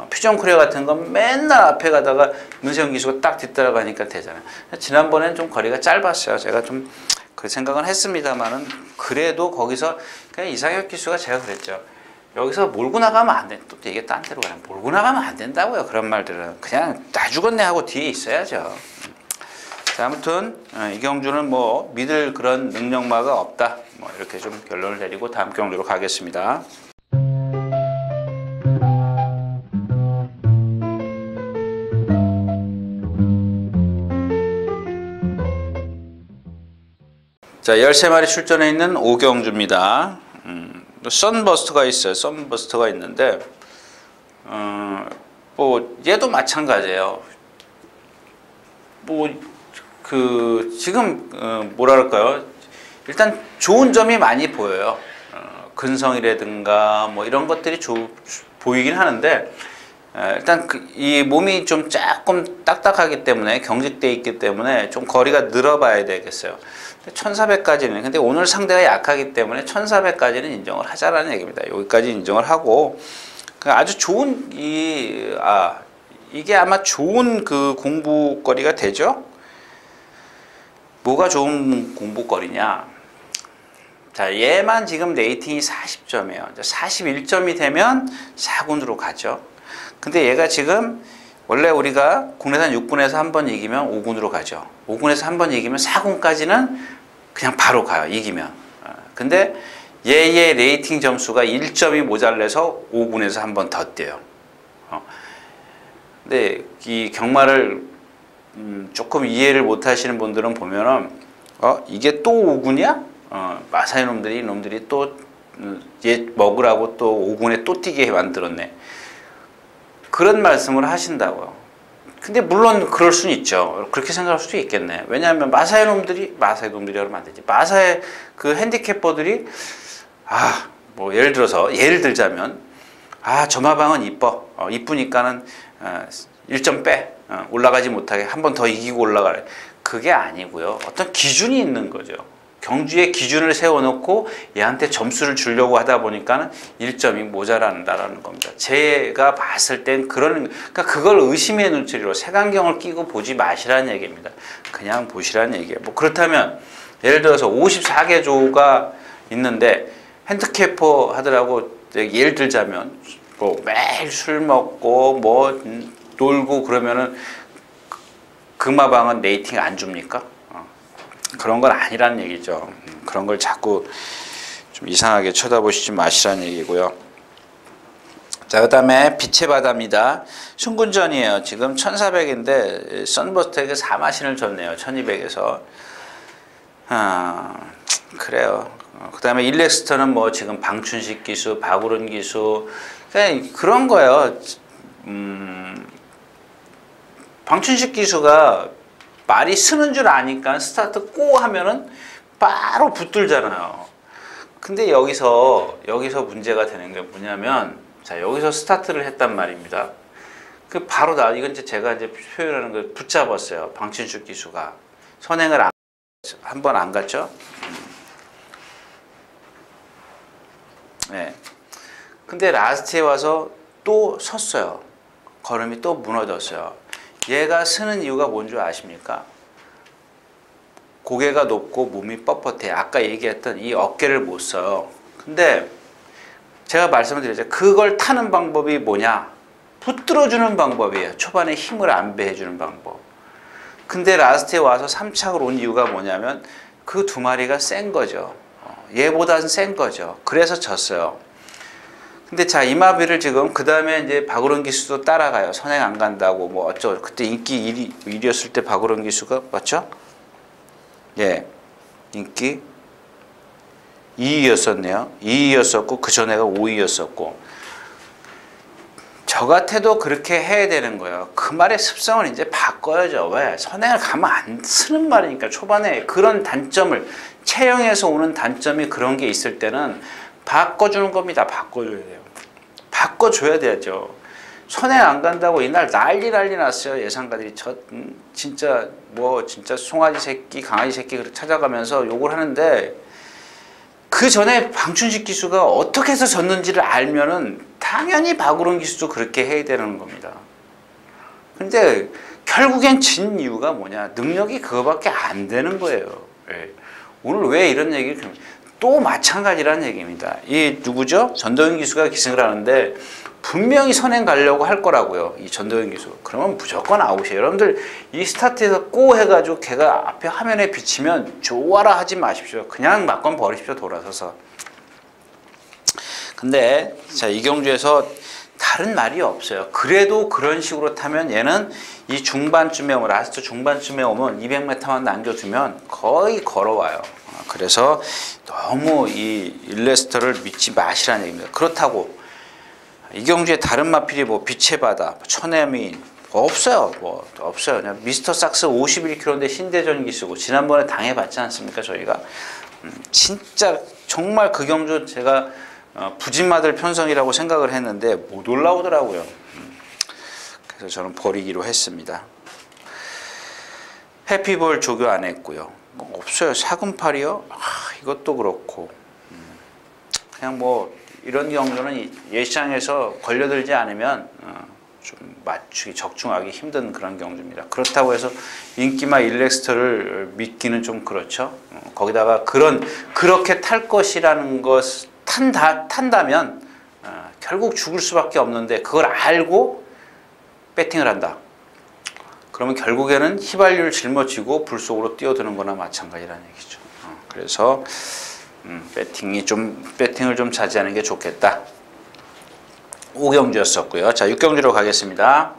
퓨전 코리아 같은 건 맨날 앞에 가다가 문세영 기수가 딱 뒤따라가니까 되잖아요. 지난번엔 좀 거리가 짧았어요. 제가 좀 그 생각은 했습니다만은 그래도 거기서 그냥 이상혁 기수가 제가 그랬죠. 여기서 몰고 나가면 안 돼. 또 이게 딴 데로 가면 몰고 나가면 안 된다고요. 그런 말들은 그냥 나 죽었네 하고 뒤에 있어야죠. 자, 아무튼 이경주는 뭐 믿을 그런 능력마가 없다. 뭐 이렇게 좀 결론을 내리고 다음 경주로 가겠습니다. 자, 13마리 출전해 있는 오경주입니다. 썬버스터가 있어요. 썬버스터가 있는데 뭐 얘도 마찬가지예요. 뭐 그 지금 뭐라 그럴까요? 일단 좋은 점이 많이 보여요. 근성이라든가 뭐 이런 것들이 보이긴 하는데 일단 이 몸이 좀 조금 딱딱하기 때문에 경직돼 있기 때문에 좀 거리가 늘어봐야 되겠어요. 1400까지는 근데 오늘 상대가 약하기 때문에 1400까지는 인정을 하자라는 얘기입니다. 여기까지 인정을 하고 아주 좋은 이게 아마 좋은 그 공부거리가 되죠. 뭐가 좋은 공부거리냐? 자, 얘만 지금 레이팅이 40점이에요. 41점이 되면 4군으로 가죠. 근데 얘가 지금 원래 우리가 국내산 6군에서 한 번 이기면 5군으로 가죠. 5군에서 한 번 이기면 4군까지는 그냥 바로 가요. 이기면. 근데 얘의 레이팅 점수가 1점이 모자라서 5군에서 한 번 더 뛰어요. 근데 이 경마를 조금 이해를 못 하시는 분들은 보면은 이게 또 5군이야? 마사이 놈들이 또 얘 먹으라고 또 5군에 또 뛰게 만들었네. 그런 말씀을 하신다고요. 근데 물론 그럴 수는 있죠. 그렇게 생각할 수도 있겠네. 왜냐하면 마사이 놈들이 그러면 안 되지. 마사이 그 핸디캐퍼들이 뭐 예를 들자면 점화방은 이쁘니까는 1점 빼. 올라가지 못하게 한 번 더 이기고 올라가래. 그게 아니고요. 어떤 기준이 있는 거죠. 경주의 기준을 세워놓고 얘한테 점수를 주려고 하다 보니까는 1점이 모자란다라는 겁니다. 제가 봤을 땐 그러니까 그걸 의심의 눈초리로 색안경을 끼고 보지 마시라는 얘기입니다. 그냥 보시라는 얘기예요. 뭐 그렇다면 예를 들어서 54개 조가 있는데 핸드캐퍼 하더라고 예를 들자면 뭐 매일 술 먹고 뭐 놀고 그러면은 금화방은 레이팅 안 줍니까? 그런 건 아니라는 얘기죠. 그런 걸 자꾸 좀 이상하게 쳐다보시지 마시라는 얘기고요. 자, 그 다음에 빛의 바다입니다. 순군전이에요. 지금 1400인데 썬버스터에게 4마신을 줬네요. 1200에서. 그래요. 그 다음에 일렉스터는 뭐 지금 방춘식 기수, 박우른 기수 그런 거예요. 방춘식 기수가 말이 쓰는 줄 아니까 스타트 고 하면은 바로 붙들잖아요. 근데 여기서 문제가 되는 게 뭐냐면 자, 여기서 스타트를 했단 말입니다. 그 바로 이건 이제 제가 이제 표현하는 걸 붙잡았어요. 방춘식 기수가 선행을 한 번 안 갔죠. 네. 근데 라스트에 와서 또 섰어요. 걸음이 또 무너졌어요. 얘가 서는 이유가 뭔 줄 아십니까? 고개가 높고 몸이 뻣뻣해. 아까 얘기했던 이 어깨를 못 써요. 근데 제가 말씀을 드렸죠. 그걸 타는 방법이 뭐냐? 붙들어주는 방법이에요. 초반에 힘을 안배해주는 방법. 근데 라스트에 와서 3착을 온 이유가 뭐냐면 그 두 마리가 센 거죠. 얘보다는 센 거죠. 그래서 졌어요. 근데 자, 이마비를 지금 그 다음에 이제 박우론 기수도 따라가요. 선행 안 간다고 뭐 어쩌고. 그때 인기 1위였을 때 박우론 기수가 맞죠? 예, 인기 2위였었네요. 2위였었고 그 전에가 5위였었고. 저 같아도 그렇게 해야 되는 거예요. 그 말의 습성을 이제 바꿔야죠. 왜? 선행을 가면 안 쓰는 말이니까. 초반에 그런 단점을, 체형에서 오는 단점이 그런 게 있을 때는 바꿔주는 겁니다. 바꿔줘야 돼요. 바꿔줘야 되죠. 선행 안 간다고 이날 난리 났어요. 예상가들이. 진짜 진짜 송아지 새끼, 강아지 새끼 찾아가면서 욕을 하는데, 그 전에 방춘식 기수가 어떻게 해서 졌는지를 알면은 당연히 박우론 기수도 그렇게 해야 되는 겁니다. 근데 결국엔 진 이유가 뭐냐? 능력이 그거밖에 안 되는 거예요. 예. 오늘 왜 이런 얘기를 또 마찬가지라는 얘기입니다. 이 누구죠? 전도현 기수가 기승을 하는데 분명히 선행 가려고 할 거라고요. 이 전도현 기수. 그러면 무조건 아웃이에요. 여러분들 이 스타트에서 꼬 해가지고 걔가 앞에 화면에 비치면 좋아라 하지 마십시오. 그냥 막건 버리십시오. 돌아서서. 근데 자, 이경주에서 다른 말이 없어요. 그래도 그런 식으로 타면 얘는 이 중반쯤에 오면, 라스트 중반쯤에 오면 200m만 남겨두면 거의 걸어와요. 그래서 너무 이 일레스터를 믿지 마시라는 얘기입니다. 그렇다고 이경주의 다른 마필이 뭐 빛의 바다, 천혜민 없어요. 없어요. 그냥 미스터 삭스 51kg인데 신대전기 쓰고 지난번에 당해봤지 않습니까? 저희가 진짜 정말 그 경주 제가 부진마들 편성이라고 생각을 했는데 못 올라오더라고요. 그래서 저는 버리기로 했습니다. 해피볼 조교 안 했고요. 뭐 없어요. 사금팔이요? 이것도 그렇고 그냥 이런 경우는 예시장에서 걸려들지 않으면 좀 맞추기, 적중하기 힘든 그런 경주입니다. 그렇다고 해서 인기마 일렉스터를 믿기는 좀 그렇죠. 거기다가 그렇게 탈 것이라는 것 탄다면 결국 죽을 수밖에 없는데 그걸 알고 배팅을 한다. 그러면 결국에는 휘발유를 짊어지고 불 속으로 뛰어드는 거나 마찬가지라는 얘기죠. 그래서 배팅을 좀 자제하는 게 좋겠다. 5경주였었고요. 자, 6경주로 가겠습니다.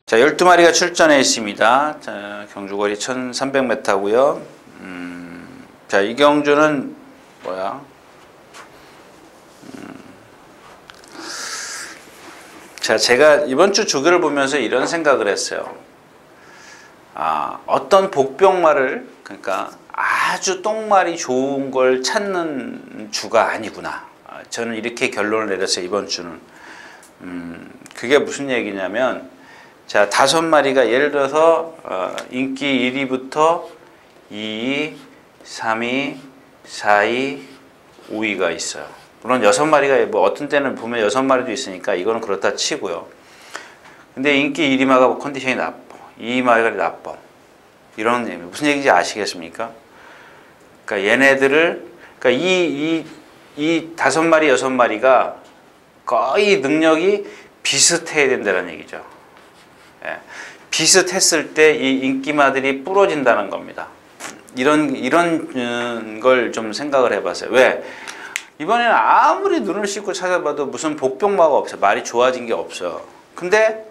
자, 12마리가 출전해 있습니다. 자, 경주거리 1300m고요. 자, 이 경주는 자, 제가 이번 주 조교를 보면서 이런 생각을 했어요. 어떤 복병말을, 그러니까 아주 똥말이 좋은 걸 찾는 주가 아니구나. 저는 이렇게 결론을 내렸어요. 이번 주는. 그게 무슨 얘기냐면, 자, 5마리가 예를 들어서 인기 1위부터 2위, 3위, 4위, 5위가 있어요. 물론 6마리가 어떤 때는 보면 6마리도 있으니까 이거는 그렇다 치고요. 근데 인기 1위마가 컨디션이 나빠. 2위마가 나빠. 이런 얘기. 무슨 얘기인지 아시겠습니까? 그러니까 얘네들을, 그러니까 이 5마리, 6마리가 거의 능력이 비슷해야 된다는 얘기죠. 예. 비슷했을 때 이 인기마들이 부러진다는 겁니다. 이런 걸 좀 생각을 해봤어요. 왜? 이번에는 아무리 눈을 씻고 찾아봐도 무슨 복병마가 없어요. 말이 좋아진 게 없어요. 근데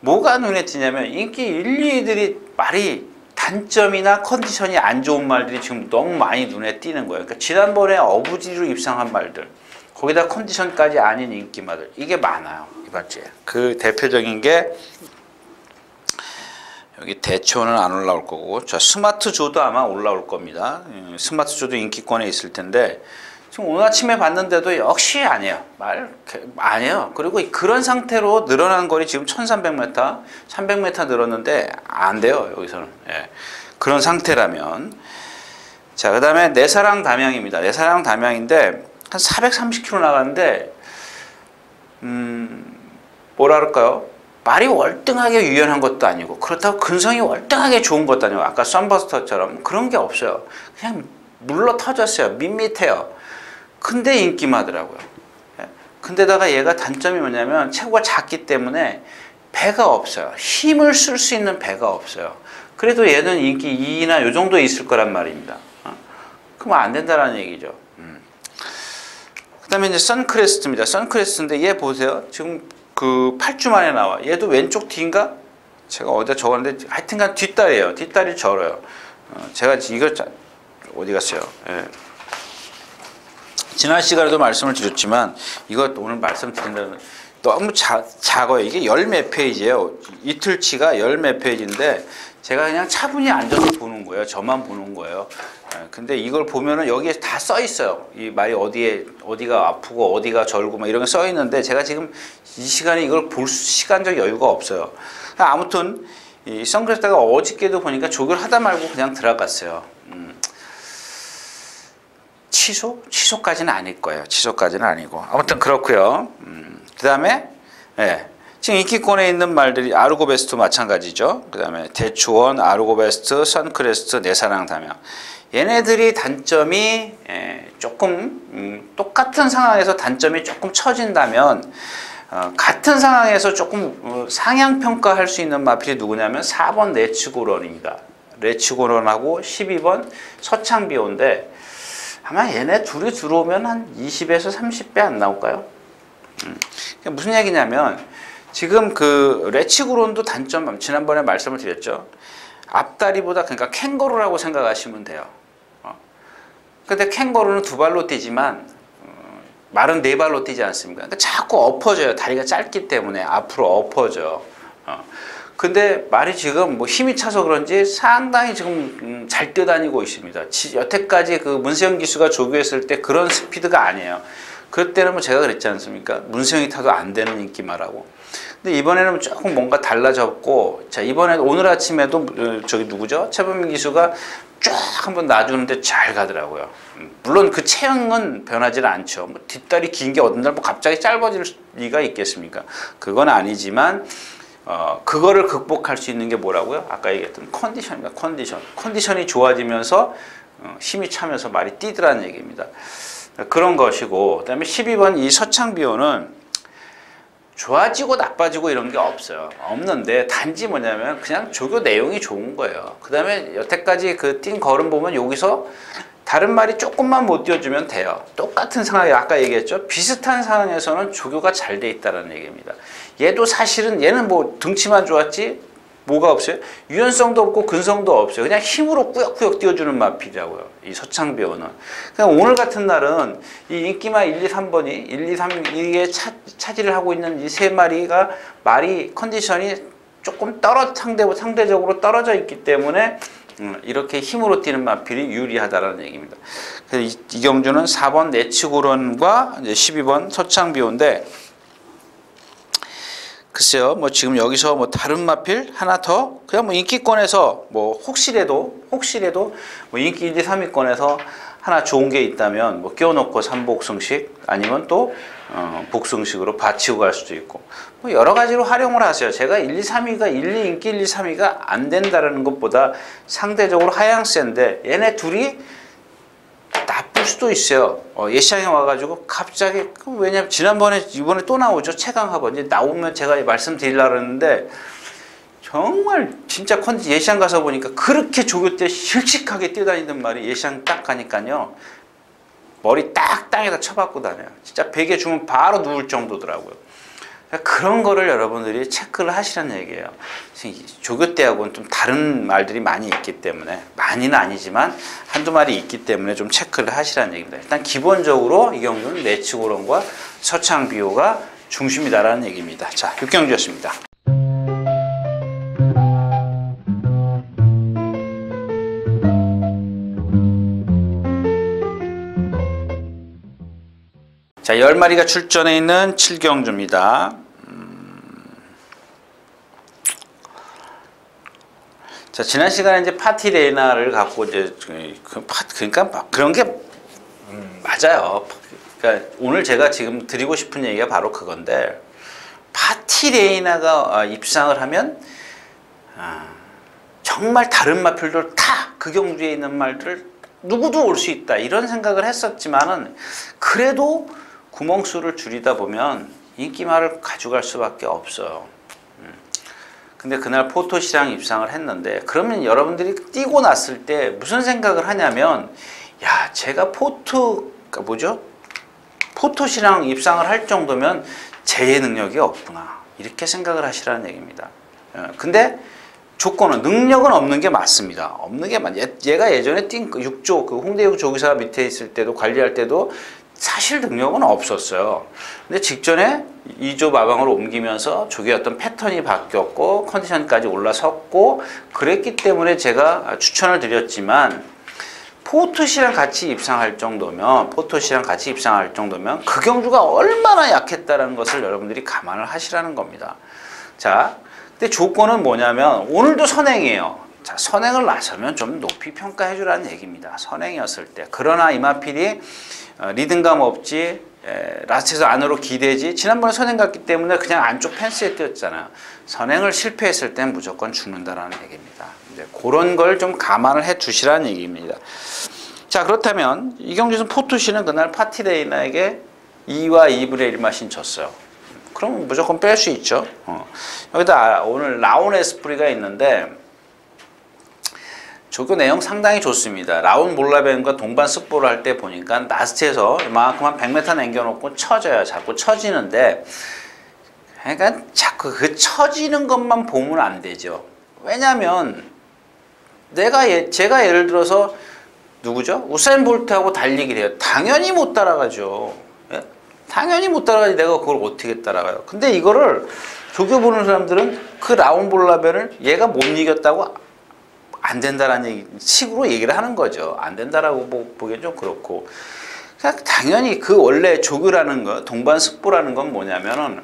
뭐가 눈에 띄냐면 인기 1, 2위들이 말이 단점이나 컨디션이 안 좋은 말들이 지금 너무 많이 눈에 띄는 거예요. 그러니까 지난번에 어부지로 입상한 말들, 거기다 컨디션까지 아닌 인기마들, 이게 많아요. 이번 주에. 그 대표적인 게 여기 대초는 안 올라올 거고, 자, 스마트 조도 아마 올라올 겁니다. 스마트 조도 인기권에 있을 텐데, 지금 오늘 아침에 봤는데도 역시 아니에요. 아니에요. 그리고 그런 상태로 늘어난 거리 지금 1300m, 300m 늘었는데 안 돼요. 여기서는. 예. 그런 상태라면. 자, 그 다음에 내사랑 담양입니다. 내사랑 담양인데 한 430km 나가는데 뭐라 그럴까요? 말이 월등하게 유연한 것도 아니고 그렇다고 근성이 월등하게 좋은 것도 아니고 아까 썬버스터처럼 그런 게 없어요. 그냥 물러 터졌어요. 밋밋해요. 근데 인기마더라고요. 근데다가 얘가 단점이 뭐냐면 체구가 작기 때문에 배가 없어요. 힘을 쓸 수 있는 배가 없어요. 그래도 얘는 인기 2나 요 정도 있을 거란 말입니다. 그럼 안 된다라는 얘기죠. 그 다음에 이제 선크레스트입니다. 선크레스트인데 얘 보세요. 지금 그 8주 만에 나와. 얘도 왼쪽 뒤인가? 제가 어디다 적었는데 하여튼간 뒷다리예요. 뒷다리 절어요. 제가 이걸 어디 갔어요? 예. 지난 시간에도 말씀을 드렸지만 이거 오늘 말씀드린다는 너무 작아요. 이게 열 몇 페이지예요. 이틀치가 열 몇 페이지인데 제가 그냥 차분히 앉아서 보는 거예요. 저만 보는 거예요. 근데 이걸 보면은 여기에 다 써 있어요. 이 말이 어디가 아프고 어디가 절고 막 이런 게 써 있는데 제가 지금 이 시간에 이걸 볼 시간적 여유가 없어요. 아무튼 이 선크레스트가 어저께도 보니까 조교를 하다 말고 그냥 들어갔어요. 취소까지는 아닐 거예요. 취소까지는 아니고 아무튼 그렇고요. 그 다음에 지금 인기권에 있는 말들이 아르고베스트 마찬가지죠. 그 다음에 대추원, 아르고베스트, 선크레스트, 내사랑 담양. 얘네들이 단점이 조금 똑같은 상황에서 단점이 조금 처진다면 같은 상황에서 조금 상향평가할 수 있는 마필이 누구냐면 4번 레츠고런입니다. 레츠고런하고 12번 서창비호인데 아마 얘네 둘이 들어오면 한 20에서 30배 안 나올까요? 무슨 얘기냐면 지금 그 레츠고론도 단점 지난번에 말씀을 드렸죠. 앞다리보다 그러니까 캥거루라고 생각하시면 돼요. 근데 캥거루는 두 발로 뛰지만 말은 네 발로 뛰지 않습니까? 그러니까 자꾸 엎어져요. 다리가 짧기 때문에 앞으로 엎어져. 근데 말이 지금 뭐 힘이 차서 그런지 상당히 지금 잘 뛰어다니고 있습니다. 여태까지 그 문세영 기수가 조교했을 때 그런 스피드가 아니에요. 그때는 뭐 제가 그랬지 않습니까? 문세영이 타도 안 되는 인기마라고. 근데 이번에는 조금 뭔가 달라졌고, 자, 이번에 오늘 아침에도 저기 누구죠? 최범민 기수가 쫙 한번 놔주는데 잘 가더라고요. 물론 그 체형은 변하지는 않죠. 뭐 뒷다리 긴 게 어느 날 뭐 갑자기 짧아질 리가 있겠습니까? 그건 아니지만, 그거를 극복할 수 있는 게 뭐라고요? 아까 얘기했던 컨디션입니다. 컨디션이 좋아지면서 힘이 차면서 말이 뛰더라는 얘기입니다. 그런 것이고, 그 다음에 12번 이 서창비호는 좋아지고 나빠지고 이런 게 없어요. 없는데 단지 뭐냐면 그냥 조교 내용이 좋은 거예요. 그 다음에 여태까지 그 뛴 걸음 보면 여기서 다른 말이 조금만 못 띄워주면 돼요. 똑같은 상황에 아까 얘기했죠. 비슷한 상황에서는 조교가 잘 돼 있다는 얘기입니다. 얘도 사실은 얘는 뭐 등치만 좋았지 뭐가 없어요. 유연성도 없고 근성도 없어요. 그냥 힘으로 꾸역꾸역 띄워주는 마필이라고요. 이 서창비호는. 그냥 오늘 같은 날은 이 인기마 1, 2, 3번이 1, 2, 3 이게 차지를 하고 있는 이 세 마리가 말이 컨디션이 조금 상대적으로 떨어져 있기 때문에 이렇게 힘으로 뛰는 마필이 유리하다라는 얘기입니다. 그래서 이 경주는 4번 내치고론과 12번 서창비호인데 글쎄요, 뭐 지금 여기서 뭐 다른 마필 하나 더 그냥 뭐 인기권에서 뭐 혹시라도 뭐 인기 1, 2, 3위권에서 하나 좋은 게 있다면 뭐 끼워놓고 3복승식 아니면 또 복승식으로 받치고 갈 수도 있고 뭐 여러 가지로 활용을 하세요. 제가 1, 2, 3위가 인기 1, 2, 3위가 안 된다는 것보다 상대적으로 하향세인데 얘네 둘이 나쁠 수도 있어요. 예시장에 와가지고 갑자기 왜냐면 이번에 또 나오죠. 최강하번 이제 나오면 제가 말씀드리려고 했는데 정말 진짜 예시장 가서 보니까 그렇게 조교 때 씩씩하게 뛰어다니던 말이 예시장 딱 가니까요 머리 딱 땅에다 쳐박고 다녀요. 진짜 베개 주면 바로 누울 정도더라고요. 그런 거를 여러분들이 체크를 하시라는 얘기예요. 조교 때하고는 좀 다른 말들이 많이 있기 때문에 많이는 아니지만 한두 마리 있기 때문에 좀 체크를 하시라는 얘기입니다. 일단 기본적으로 이 경주는 내치고론과 서창비호가 중심이다라는 얘기입니다. 자, 6경주였습니다. 자, 10마리가 출전해 있는 칠경주입니다. 자, 지난 시간에 이제 파티 레이나를 갖고 이제 그러니까 막 그런 게 맞아요. 그러니까 오늘 제가 지금 드리고 싶은 얘기가 바로 그건데, 파티 레이나가 입상을 하면 정말 다른 마필들 다 그 경주에 있는 말들 누구도 올 수 있다, 이런 생각을 했었지만은, 그래도 구멍수를 줄이다 보면 인기말을 가져갈 수밖에 없어요. 근데 그날 포토시장 입상을 했는데, 그러면 여러분들이 뛰고 났을 때 무슨 생각을 하냐면, 야, 제가 포토시장 입상을 할 정도면 제의 능력이 없구나, 이렇게 생각을 하시라는 얘기입니다. 근데 조건은, 능력은 없는 게 맞습니다. 없는 게 얘가 예전에 뛴 6조 그 홍대육 조기사 밑에 있을 때도, 관리할 때도 사실 능력은 없었어요. 근데 직전에 2조 마방으로 옮기면서 조기의 어떤 패턴이 바뀌었고 컨디션까지 올라섰고 그랬기 때문에 제가 추천을 드렸지만, 포토시랑 같이 입상할 정도면 그 경주가 얼마나 약했다는 것을 여러분들이 감안을 하시라는 겁니다. 자, 근데 조건은 뭐냐면, 오늘도 선행이에요. 자, 선행을 나서면 좀 높이 평가해 주라는 얘기입니다. 선행이었을 때. 그러나 이마필이 리듬감 없지, 라스트에서 안으로 기대지, 지난번에 선행 갔기 때문에 그냥 안쪽 펜스에 뛰었잖아요. 선행을 실패했을 땐 무조건 죽는다라는 얘기입니다. 이제 그런 걸 좀 감안을 해 두시라는 얘기입니다. 자, 그렇다면 이 경주에서 포토시는 그날 파티레이나에게 2와 2분의 1마신 졌어요. 그럼 무조건 뺄 수 있죠. 여기다 오늘 라온 에스프리가 있는데, 조교 내용 상당히 좋습니다. 라온 몰라벤과 동반 습보를 할 때 보니까 라스트에서 이만큼 한 100m 남겨놓고 쳐져요. 자꾸 쳐지는데, 그러니까 자꾸 그 쳐지는 것만 보면 안 되죠. 왜냐면 제가 예를 들어서 누구죠? 우사인 볼트하고 달리기를 해요. 당연히 못 따라가죠. 예? 당연히 못 따라가지. 내가 그걸 어떻게 따라가요? 근데 이거를 조교 보는 사람들은 그 라온 볼라벤을 얘가 못 이겼다고 안 된다라는 식으로 얘기를 하는 거죠. 안 된다라고 보기엔 좀 그렇고. 그러니까 당연히 그 원래 조교라는 거, 동반 습보라는 건 뭐냐면은,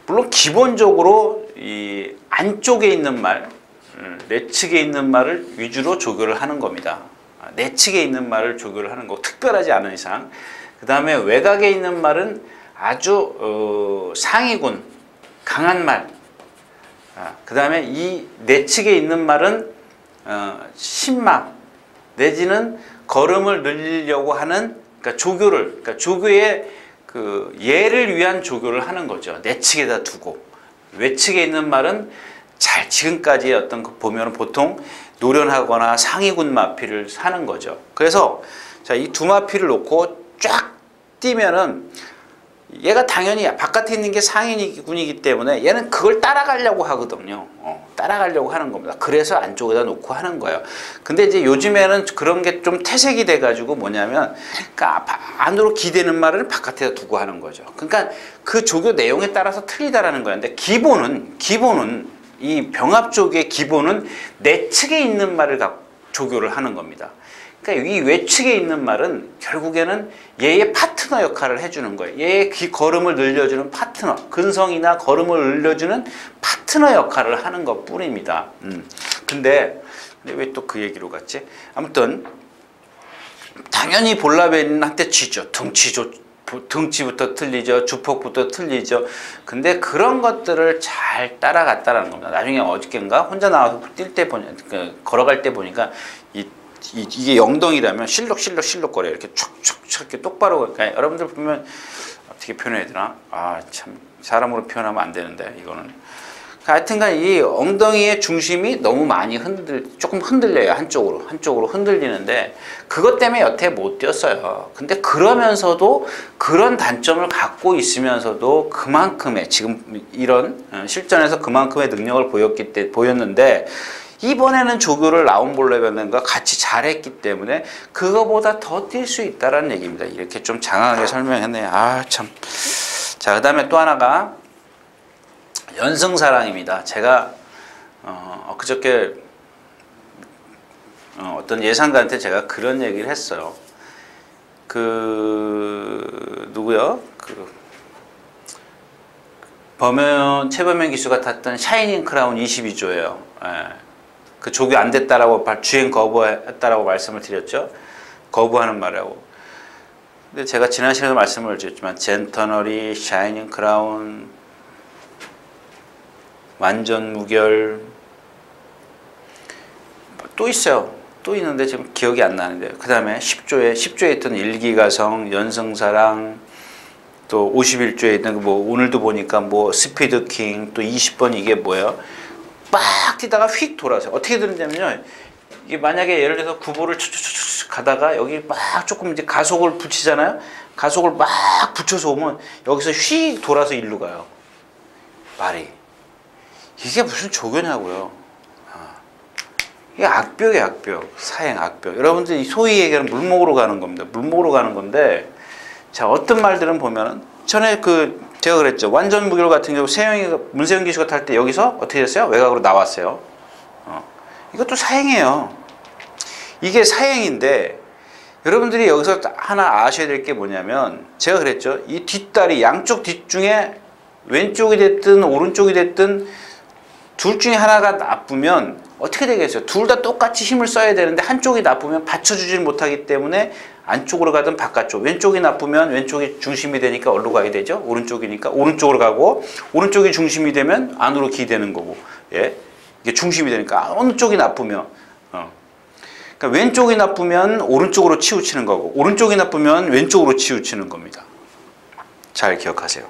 물론 기본적으로 이 안쪽에 있는 말, 내측에 있는 말을 위주로 조교를 하는 겁니다. 내측에 있는 말을 조교를 하는 거, 특별하지 않은 이상. 그 다음에 외곽에 있는 말은 아주 상위군, 강한 말. 그 다음에 이 내측에 있는 말은 신막 내지는 걸음을 늘리려고 하는, 그러니까 조교의 그 예를 위한 조교를 하는 거죠. 내측에다 두고. 외측에 있는 말은 지금까지 어떤 거 보면 보통 노련하거나 상위군 마피를 하는 거죠. 그래서 자, 이 두 마피를 놓고 쫙 뛰면은, 얘가 당연히 바깥에 있는 게 상위군이기 때문에 얘는 그걸 따라가려고 하거든요. 따라가려고 하는 겁니다. 그래서 안쪽에다 놓고 하는 거예요. 근데 이제 요즘에는 그런 게 좀 퇴색이 돼가지고 뭐냐면, 그러니까 안으로 기대는 말을 바깥에다 두고 하는 거죠. 그러니까 그 조교 내용에 따라서 틀리다라는 거예요. 근데 기본은 이 병합 조교의 기본은 내측에 있는 말을 조교를 하는 겁니다. 그러니까 이 외측에 있는 말은 결국에는 얘의 파트너 역할을 해주는 거예요. 얘의 걸음을 늘려주는 파트너, 근성이나 걸음을 늘려주는 파트너 역할을 하는 것 뿐입니다. 근데 왜 또 그 얘기로 갔지? 아무튼 당연히 볼라벤한테 쥐죠. 등치부터 틀리죠. 주폭부터 틀리죠. 근데 그런 것들을 잘 따라갔다라는 겁니다. 나중에 어저께인가 혼자 나와서 걸어갈 때 보니까 이게 영동이라면 실룩거려요. 이렇게 촉촉촉 이렇게 똑바로. 그러니까 여러분들 보면 어떻게 표현해야 되나? 참 사람으로 표현하면 안 되는데 이거는. 하여튼간 이 엉덩이의 중심이 너무 많이 조금 흔들려요. 한쪽으로 흔들리는데, 그것 때문에 여태 못 뛰었어요. 근데 그러면서도 그런 단점을 갖고 있으면서도 그만큼의, 지금 이런 실전에서 그만큼의 능력을 보였는데, 이번에는 조교를 라온 볼레벤과 같이 잘했기 때문에 그거보다 더 뛸 수 있다라는 얘기입니다. 이렇게 좀 장황하게 설명했네요. 참. 자, 그 다음에 또 하나가 연승사랑입니다. 제가 그저께 어떤 예상가한테 제가 그런 얘기를 했어요. 그 누구요? 그 최범현 기수가 탔던 샤이닝 크라운 22조예요. 예. 그 조교 안 됐다라고 주행 거부했다라고 말씀을 드렸죠. 거부하는 말이라고. 근데 제가 지난 시간에 말씀을 드렸지만 젠터너리, 샤이닝 크라운, 완전 무결 또 있어요. 또 있는데 지금 기억이 안 나는데 그 다음에 10조에 있던 일기가성, 연승사랑 또 51조에 있는 뭐 오늘도 보니까 뭐 스피드킹 또 20번 이게 뭐예요? 막 뛰다가 휙 돌아서 어떻게 되느냐면요. 이게 만약에 예를 들어서 구보를 쭉 가다가 여기 막 조금 이제 가속을 붙이잖아요. 가속을 막 붙여서 오면 여기서 휙 돌아서 일로 가요. 말이. 이게 무슨 조교냐고요. 이게 악벽이에요, 악벽. 사행 악벽. 여러분들이 소위 얘기하는 물목으로 가는 겁니다. 물목으로 가는 건데, 자, 어떤 말들은 보면은, 전에 제가 그랬죠. 완전 무결 같은 경우, 문세영 기수가 탈 때 여기서 어떻게 됐어요? 외곽으로 나왔어요. 이것도 사행이에요. 이게 사행인데, 여러분들이 여기서 하나 아셔야 될 게 뭐냐면, 제가 그랬죠. 이 뒷다리, 양쪽 뒷 중에 왼쪽이 됐든 오른쪽이 됐든 둘 중에 하나가 나쁘면 어떻게 되겠어요? 둘 다 똑같이 힘을 써야 되는데 한쪽이 나쁘면 받쳐주질 못하기 때문에 안쪽으로 가든 바깥쪽, 왼쪽이 나쁘면 왼쪽이 중심이 되니까 어디로 가야 되죠? 오른쪽이니까 오른쪽으로 가고, 오른쪽이 중심이 되면 안으로 기대는 거고, 예, 이게 중심이 되니까 어느 쪽이 나쁘면, 그러니까 왼쪽이 나쁘면 오른쪽으로 치우치는 거고, 오른쪽이 나쁘면 왼쪽으로 치우치는 겁니다. 잘 기억하세요.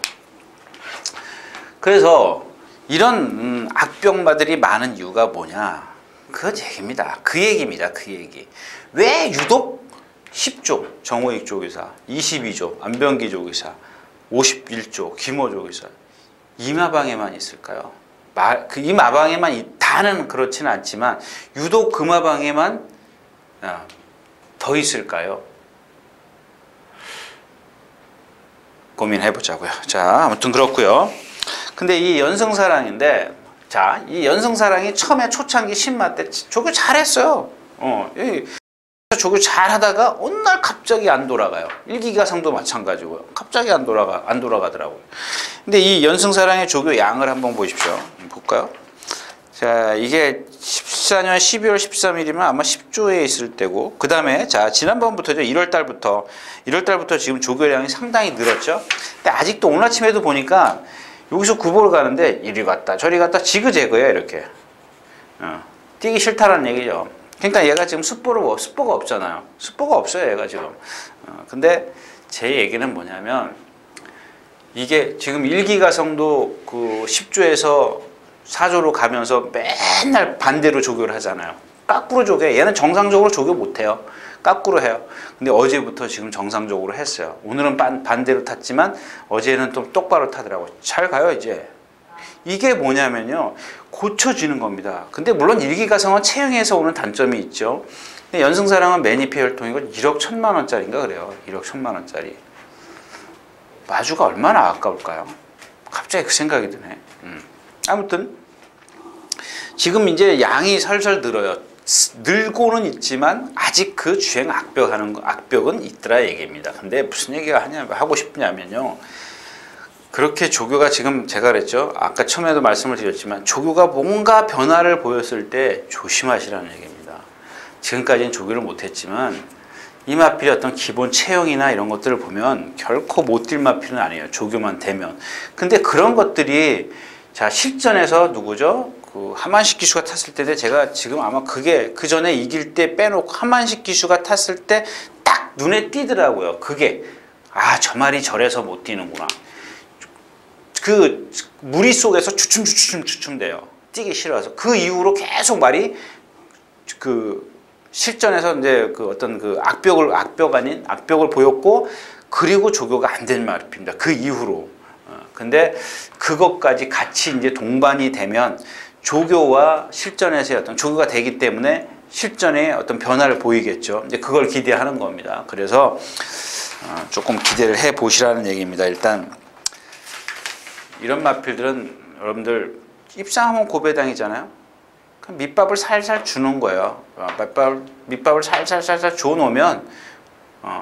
그래서 이런 악병마들이 많은 이유가 뭐냐? 그 얘기입니다. 그 얘기입니다. 그 얘기. 왜 유독 10조 정호익 조교사, 22조 안병기 조교사, 51조 김호 조교사 이 마방에만 있을까요? 이 마방에만 다는 그렇지는 않지만 유독 그 마방에만 더 있을까요? 고민해보자고요. 자, 아무튼 그렇고요. 근데 이 연승사랑인데, 자, 이 연승사랑이 처음에 초창기 신마 때 조교 잘했어요. 조교 잘하다가 어느 날 갑자기 안 돌아가요. 일기가성도 마찬가지고요. 갑자기 안 돌아가더라고요. 근데 이 연승사랑의 조교 양을 한번 보십시오. 볼까요? 자, 이게 14년 12월 13일이면 아마 10조에 있을 때고, 그 다음에, 자, 지난번부터죠. 1월달부터 지금 조교량이 상당히 늘었죠. 근데 아직도 오늘 아침에도 보니까 여기서 구보를 가는데 이리 갔다 저리 갔다 지그재그야 이렇게. 뛰기 싫다라는 얘기죠. 그러니까 얘가 지금 습보가 없잖아요. 습보가 없어요 얘가 지금. 근데 제 얘기는 뭐냐면 이게 지금 일기가성도 그 10조에서 4조로 가면서 맨날 반대로 조교를 하잖아요. 까꾸로 조교해. 얘는 정상적으로 조교 못해요. 까꾸로 해요. 근데 어제부터 지금 정상적으로 했어요. 오늘은 반대로 탔지만 어제는 또 똑바로 타더라고요. 잘 가요 이제. 이게 뭐냐면요. 고쳐지는 겁니다. 근데 물론 일기가성은 체형에서 오는 단점이 있죠. 근데 연승사랑은 매니페혈통이고 1억 1천만 원짜리인가 그래요. 1억 1천만 원짜리. 마주가 얼마나 아까울까요? 갑자기 그 생각이 드네. 아무튼 지금 이제 양이 설설 늘어요. 늘고는 있지만 아직 그 주행 악벽은 있더라 얘기입니다. 근데 무슨 얘기가 하고 싶냐면요. 그렇게 조교가 지금 제가 그랬죠. 아까 처음에도 말씀을 드렸지만 조교가 뭔가 변화를 보였을 때 조심하시라는 얘기입니다. 지금까지는 조교를 못했지만 이 마필의 어떤 기본 체형이나 이런 것들을 보면 결코 못 뛸 마필은 아니에요. 조교만 되면. 근데 그런 것들이 자 실전에서 누구죠? 그 하만식 기수가 탔을 때인데 제가 지금 아마 그게 그 전에 이길 때 빼놓고 하만식 기수가 탔을 때 딱 눈에 띄더라고요. 그게 저 말이 저래서 못 뛰는구나. 그 무리 속에서 주춤 돼요. 뛰기 싫어서. 그 이후로 계속 말이 그 실전에서 이제 그 어떤 그 악벽을 보였고 그리고 조교가 안 된 말입니다. 그 이후로. 근데 그것까지 같이 이제 동반이 되면 조교와 실전에서의 어떤 조교가 되기 때문에 실전에 어떤 변화를 보이겠죠. 이제 그걸 기대하는 겁니다. 그래서 조금 기대를 해 보시라는 얘기입니다. 일단 이런 마필들은 여러분들 입상하면 고배당이잖아요. 그럼 밑밥을 살살 주는 거예요. 밑밥을 살살 줘 놓으면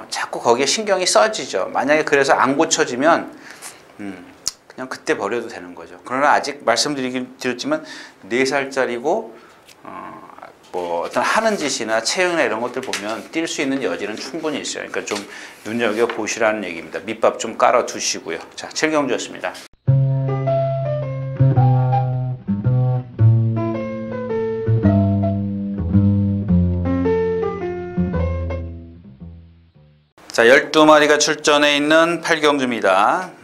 자꾸 거기에 신경이 써지죠. 만약에 그래서 안 고쳐지면 그냥 그때 버려도 되는 거죠. 그러나 아직 말씀드렸지만 4살짜리고 뭐 어떤 하는 짓이나 체형이나 이런 것들 보면 뛸 수 있는 여지는 충분히 있어요. 그러니까 좀 눈여겨 보시라는 얘기입니다. 밑밥 좀 깔아 두시고요. 자, 7경주였습니다. 자, 12마리가 출전해 있는 8경주입니다.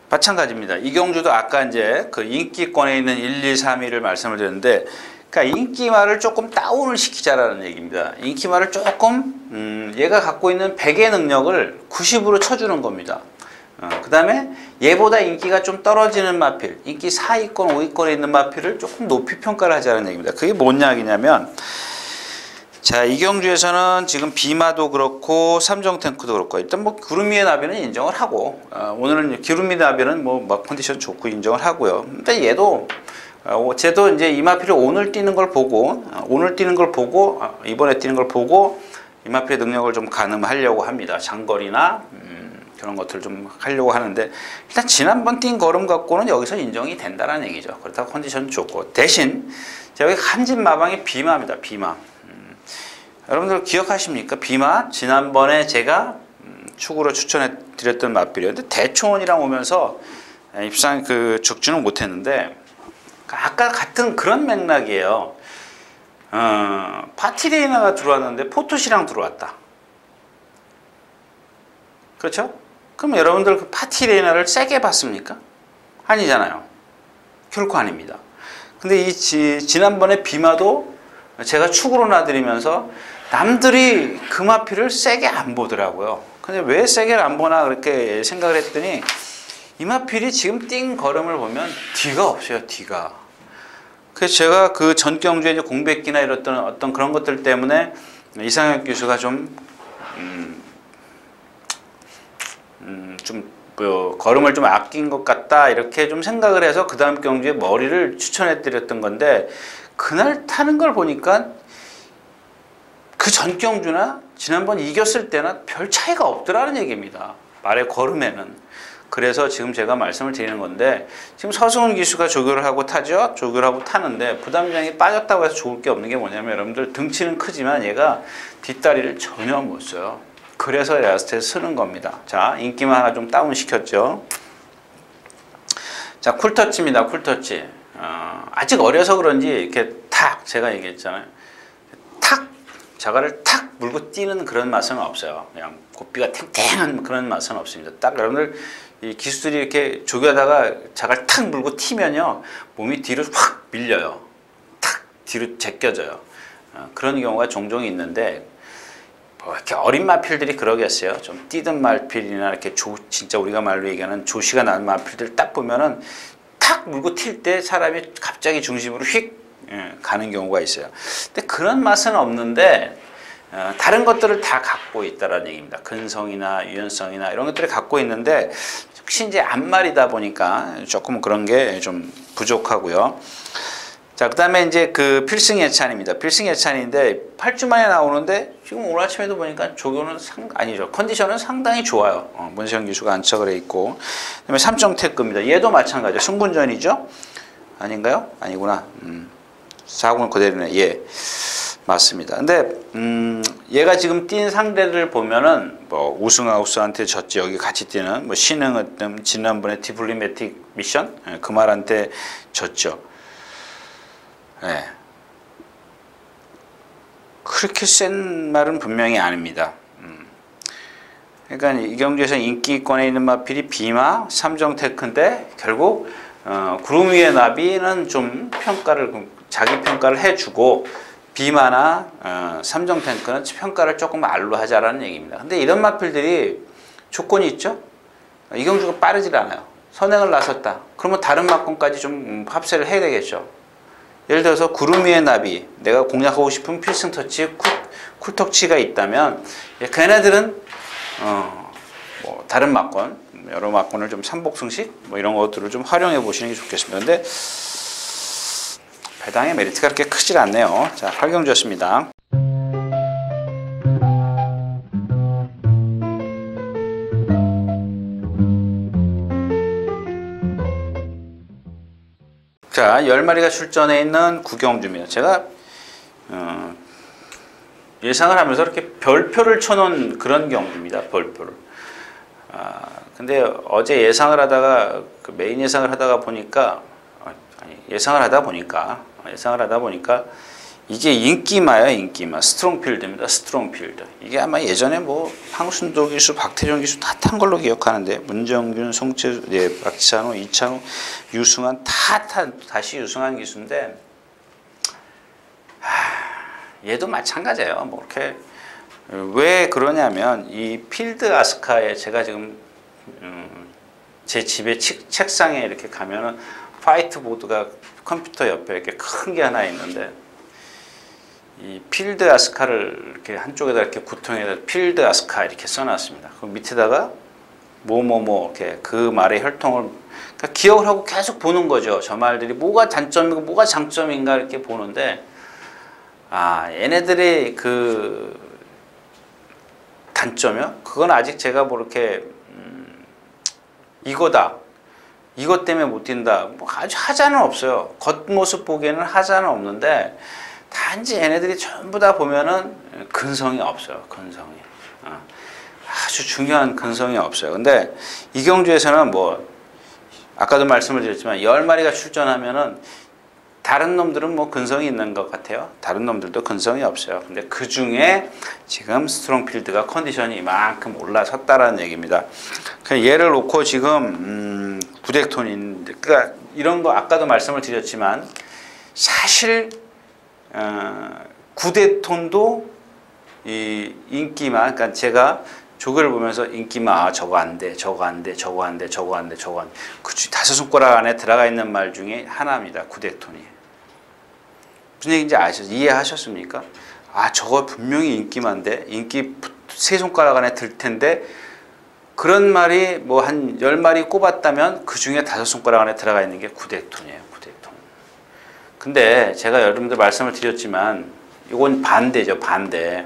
마찬가지입니다. 이 경주도 아까 이제 그 인기권에 있는 1, 2, 3위를 말씀을 드렸는데, 그러니까 인기말을 조금 다운을 시키자라는 얘기입니다. 인기말을 조금 얘가 갖고 있는 100의 능력을 90으로 쳐주는 겁니다. 그 다음에 얘보다 인기가 좀 떨어지는 마필, 인기 4위권, 5위권에 있는 마필을 조금 높이 평가를 하자는 얘기입니다. 그게 뭔 이야기냐면, 자, 이 경주에서는 지금 비마도 그렇고 삼정탱크도 그렇고 일단 뭐 구름 위의 나비는 인정을 하고, 오늘은 구름 위의 나비는 뭐 컨디션 좋고 인정을 하고요. 근데 얘도 쟤도 이제 이마필을 오늘 뛰는 걸 보고 이번에 뛰는 걸 보고 이마필의 능력을 좀 가늠하려고 합니다. 장거리나 그런 것들을 좀 하려고 하는데, 일단 지난번 뛴 걸음 갖고는 여기서 인정이 된다는 얘기죠. 그렇다고 컨디션 좋고, 대신 여기 한진 마방이 비마입니다. 비마. 여러분들 기억하십니까? 비마 지난번에 제가 축으로 추천해 드렸던 맛비였는데 대충원이랑 오면서 입상 그 적주는 못했는데, 아까 같은 그런 맥락이에요. 파티레이나가 들어왔는데 포토시랑 들어왔다. 그렇죠? 그럼 여러분들 그 파티레이나를 세게 봤습니까? 아니잖아요. 결코 아닙니다. 근데 이 지난번에 비마도 제가 축으로 놔드리면서 남들이 금화피를 세게 안 보더라고요. 근데 왜 세게 안 보나 그렇게 생각을 했더니, 이마필이 지금 띵 걸음을 보면 뒤가 없어요. 뒤가. 그래서 제가 그 전 경주에 이제 공백기나 이랬던 어떤 그런 것들 때문에 이상혁 교수가 좀 걸음을 좀 아낀 것 같다 이렇게 좀 생각을 해서 그 다음 경주에 머리를 추천해 드렸던 건데, 그날 타는 걸 보니까 그 전 경주나 지난번 이겼을 때나 별 차이가 없더라는 얘기입니다. 말의 걸음에는. 그래서 지금 제가 말씀을 드리는 건데, 지금 서승훈 기수가 조교를 하고 타죠. 조교를 하고 타는데 부담장이 빠졌다고 해서 좋을 게 없는 게 뭐냐면, 여러분들 등치는 크지만 얘가 뒷다리를 전혀 못 써요. 그래서 라스트에 쓰는 겁니다. 자, 인기만 하나 좀 다운 시켰죠. 자, 쿨터치입니다. 쿨터치. 아직 어려서 그런지 이렇게 탁, 제가 얘기했잖아요. 탁 자갈을 탁 물고 뛰는 그런 맛은 없어요. 그냥 고삐가 탱탱한 그런 맛은 없습니다. 딱 여러분들 이 기수들이 이렇게 조교하다가 자갈 탁 물고 튀면요, 몸이 뒤로 확 밀려요. 탁 뒤로 제껴져요. 그런 경우가 종종 있는데, 뭐 이렇게 어린 마필들이 그러겠어요. 좀 뛰던 마필이나 이렇게 진짜 우리가 말로 얘기하는 조시가 나는 마필들 딱 보면은 탁 물고 튈 때 사람이 갑자기 중심으로 휙 가는 경우가 있어요. 근데 그런 맛은 없는데, 다른 것들을 다 갖고 있다라는 얘기입니다. 근성이나 유연성이나 이런 것들을 갖고 있는데, 혹시 이제 앞말이다 보니까 조금 그런 게 좀 부족하고요. 자, 그 다음에 이제 그 필승 예찬입니다. 필승 예찬인데 8주 만에 나오는데, 지금 오늘 아침에도 보니까 조교는 아니죠. 컨디션은 상당히 좋아요. 문세영 기수가 안착을 해 있고. 그 다음에 삼정태급입니다. 얘도 마찬가지죠. 승분전이죠? 아닌가요? 아니구나. 4군을 그대로네. 예. 맞습니다. 근데, 얘가 지금 뛴 상대를 보면은, 뭐, 우승하우스한테 졌지. 여기 같이 뛰는, 뭐, 신흥은 지난번에 디플리매틱 미션? 그 말한테 졌죠. 예. 그렇게 센 말은 분명히 아닙니다. 그러니까 이 경주에서 인기권에 있는 마필이 비마, 삼정테크인데, 결국, 구름 위의 나비는 좀 자기 평가를 해주고, 비마나 삼정탱크는 평가를 조금 알로 하자라는 얘기입니다. 근데 이런 마필들이 조건이 있죠? 이 경주가 빠르질 않아요. 선행을 나섰다. 그러면 다른 마건까지 좀 합세를 해야 되겠죠. 예를 들어서 구름 위의 나비, 내가 공략하고 싶은 필승 터치, 쿨터치가 있다면, 걔네들은 뭐 다른 마건, 여러 마건을 좀 삼복승식 뭐 이런 것들을 좀 활용해 보시는 게 좋겠습니다. 근데 배당의 메리트가 그렇게 크질 않네요. 자, 8경주였습니다. 자, 10마리가 출전해 있는 구경주입니다. 제가 예상을 하면서 이렇게 별표를 쳐놓은 그런 경주입니다. 별표를. 근데 어제 예상을 하다가 메인 예상을 하다가 보니까 예상을 하다 보니까 이게 인기마예요. 인기마. 스트롱필드입니다. 스트롱필드. 이게 아마 예전에 뭐 황순도 기수, 박태종 기수 다 탄 걸로 기억하는데 문정균, 송채수, 예, 박찬호, 이찬호, 유승환 다시 유승환 기수인데 얘도 마찬가지예요. 뭐 이렇게 왜 그러냐면 이 필드 아스카에 제가 지금 제 집에 책상에 이렇게 가면은 화이트 보드가 컴퓨터 옆에 이렇게 큰 게 하나 있는데 이 필드 아스카를 이렇게 한쪽에다 이렇게 구통에다 필드 아스카 이렇게 써놨습니다. 그 밑에다가 뭐뭐뭐 이렇게 그 말의 혈통을 그러니까 기억을 하고 계속 보는 거죠. 저 말들이 뭐가 단점이고 뭐가 장점인가 이렇게 보는데 얘네들의 그 단점이요? 그건 아직 제가 뭐 이렇게 이거다. 이것 때문에 못 뛴다. 뭐 아주 하자는 없어요. 겉모습 보기에는 하자는 없는데 단지 얘네들이 전부 다 보면은 근성이 없어요. 근성이. 아주 중요한 근성이 없어요. 근데 이 경주에서는 뭐 아까도 말씀을 드렸지만 10마리가 출전하면은 다른 놈들은 뭐 근성이 있는 것 같아요. 다른 놈들도 근성이 없어요. 근데 그 중에 지금 스트롱필드가 컨디션이 이만큼 올라섰다라는 얘기입니다. 얘를 놓고 지금 구덱톤인데, 그러니까 이런 거 아까도 말씀을 드렸지만 사실 구덱톤도 이 인기마, 그러니까 제가 조교를 보면서 인기마 저거 안 돼, 저거 안 돼, 저거 안 돼, 저거 안 돼, 저거 안 돼. 그 5손가락 안에 들어가 있는 말 중에 하나입니다. 구덱톤이. 무슨 얘기인지 이해하셨습니까? 저거 분명히 인기만데 인기 3손가락 안에 들 텐데 그런 말이 뭐 한 10마리 꼽았다면 그 중에 5손가락 안에 들어가 있는 게 구덱톤이에요. 구덱톤. 근데 제가 여러분들 말씀을 드렸지만 이건 반대죠. 반대.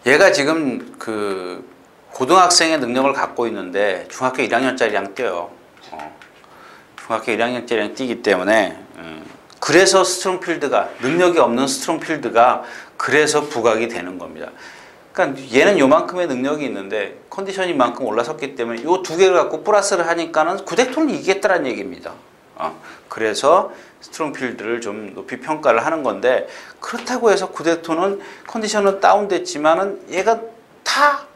얘가 지금 그 고등학생의 능력을 갖고 있는데 중학교 1학년짜리랑 뛰어요. 중학교 1학년짜리랑 뛰기 때문에 그래서 스트롱필드가 능력이 없는 스트롱필드가 그래서 부각이 되는 겁니다. 그러니까 얘는 요만큼의 능력이 있는데 컨디션이 만큼 올라섰기 때문에 요 두 개를 갖고 플러스를 하니까는 구덱톤이 이기겠다라는 얘기입니다. 그래서 스트롱필드를 좀 높이 평가를 하는 건데 그렇다고 해서 구덱톤은 컨디션은 다운됐지만은 얘가 다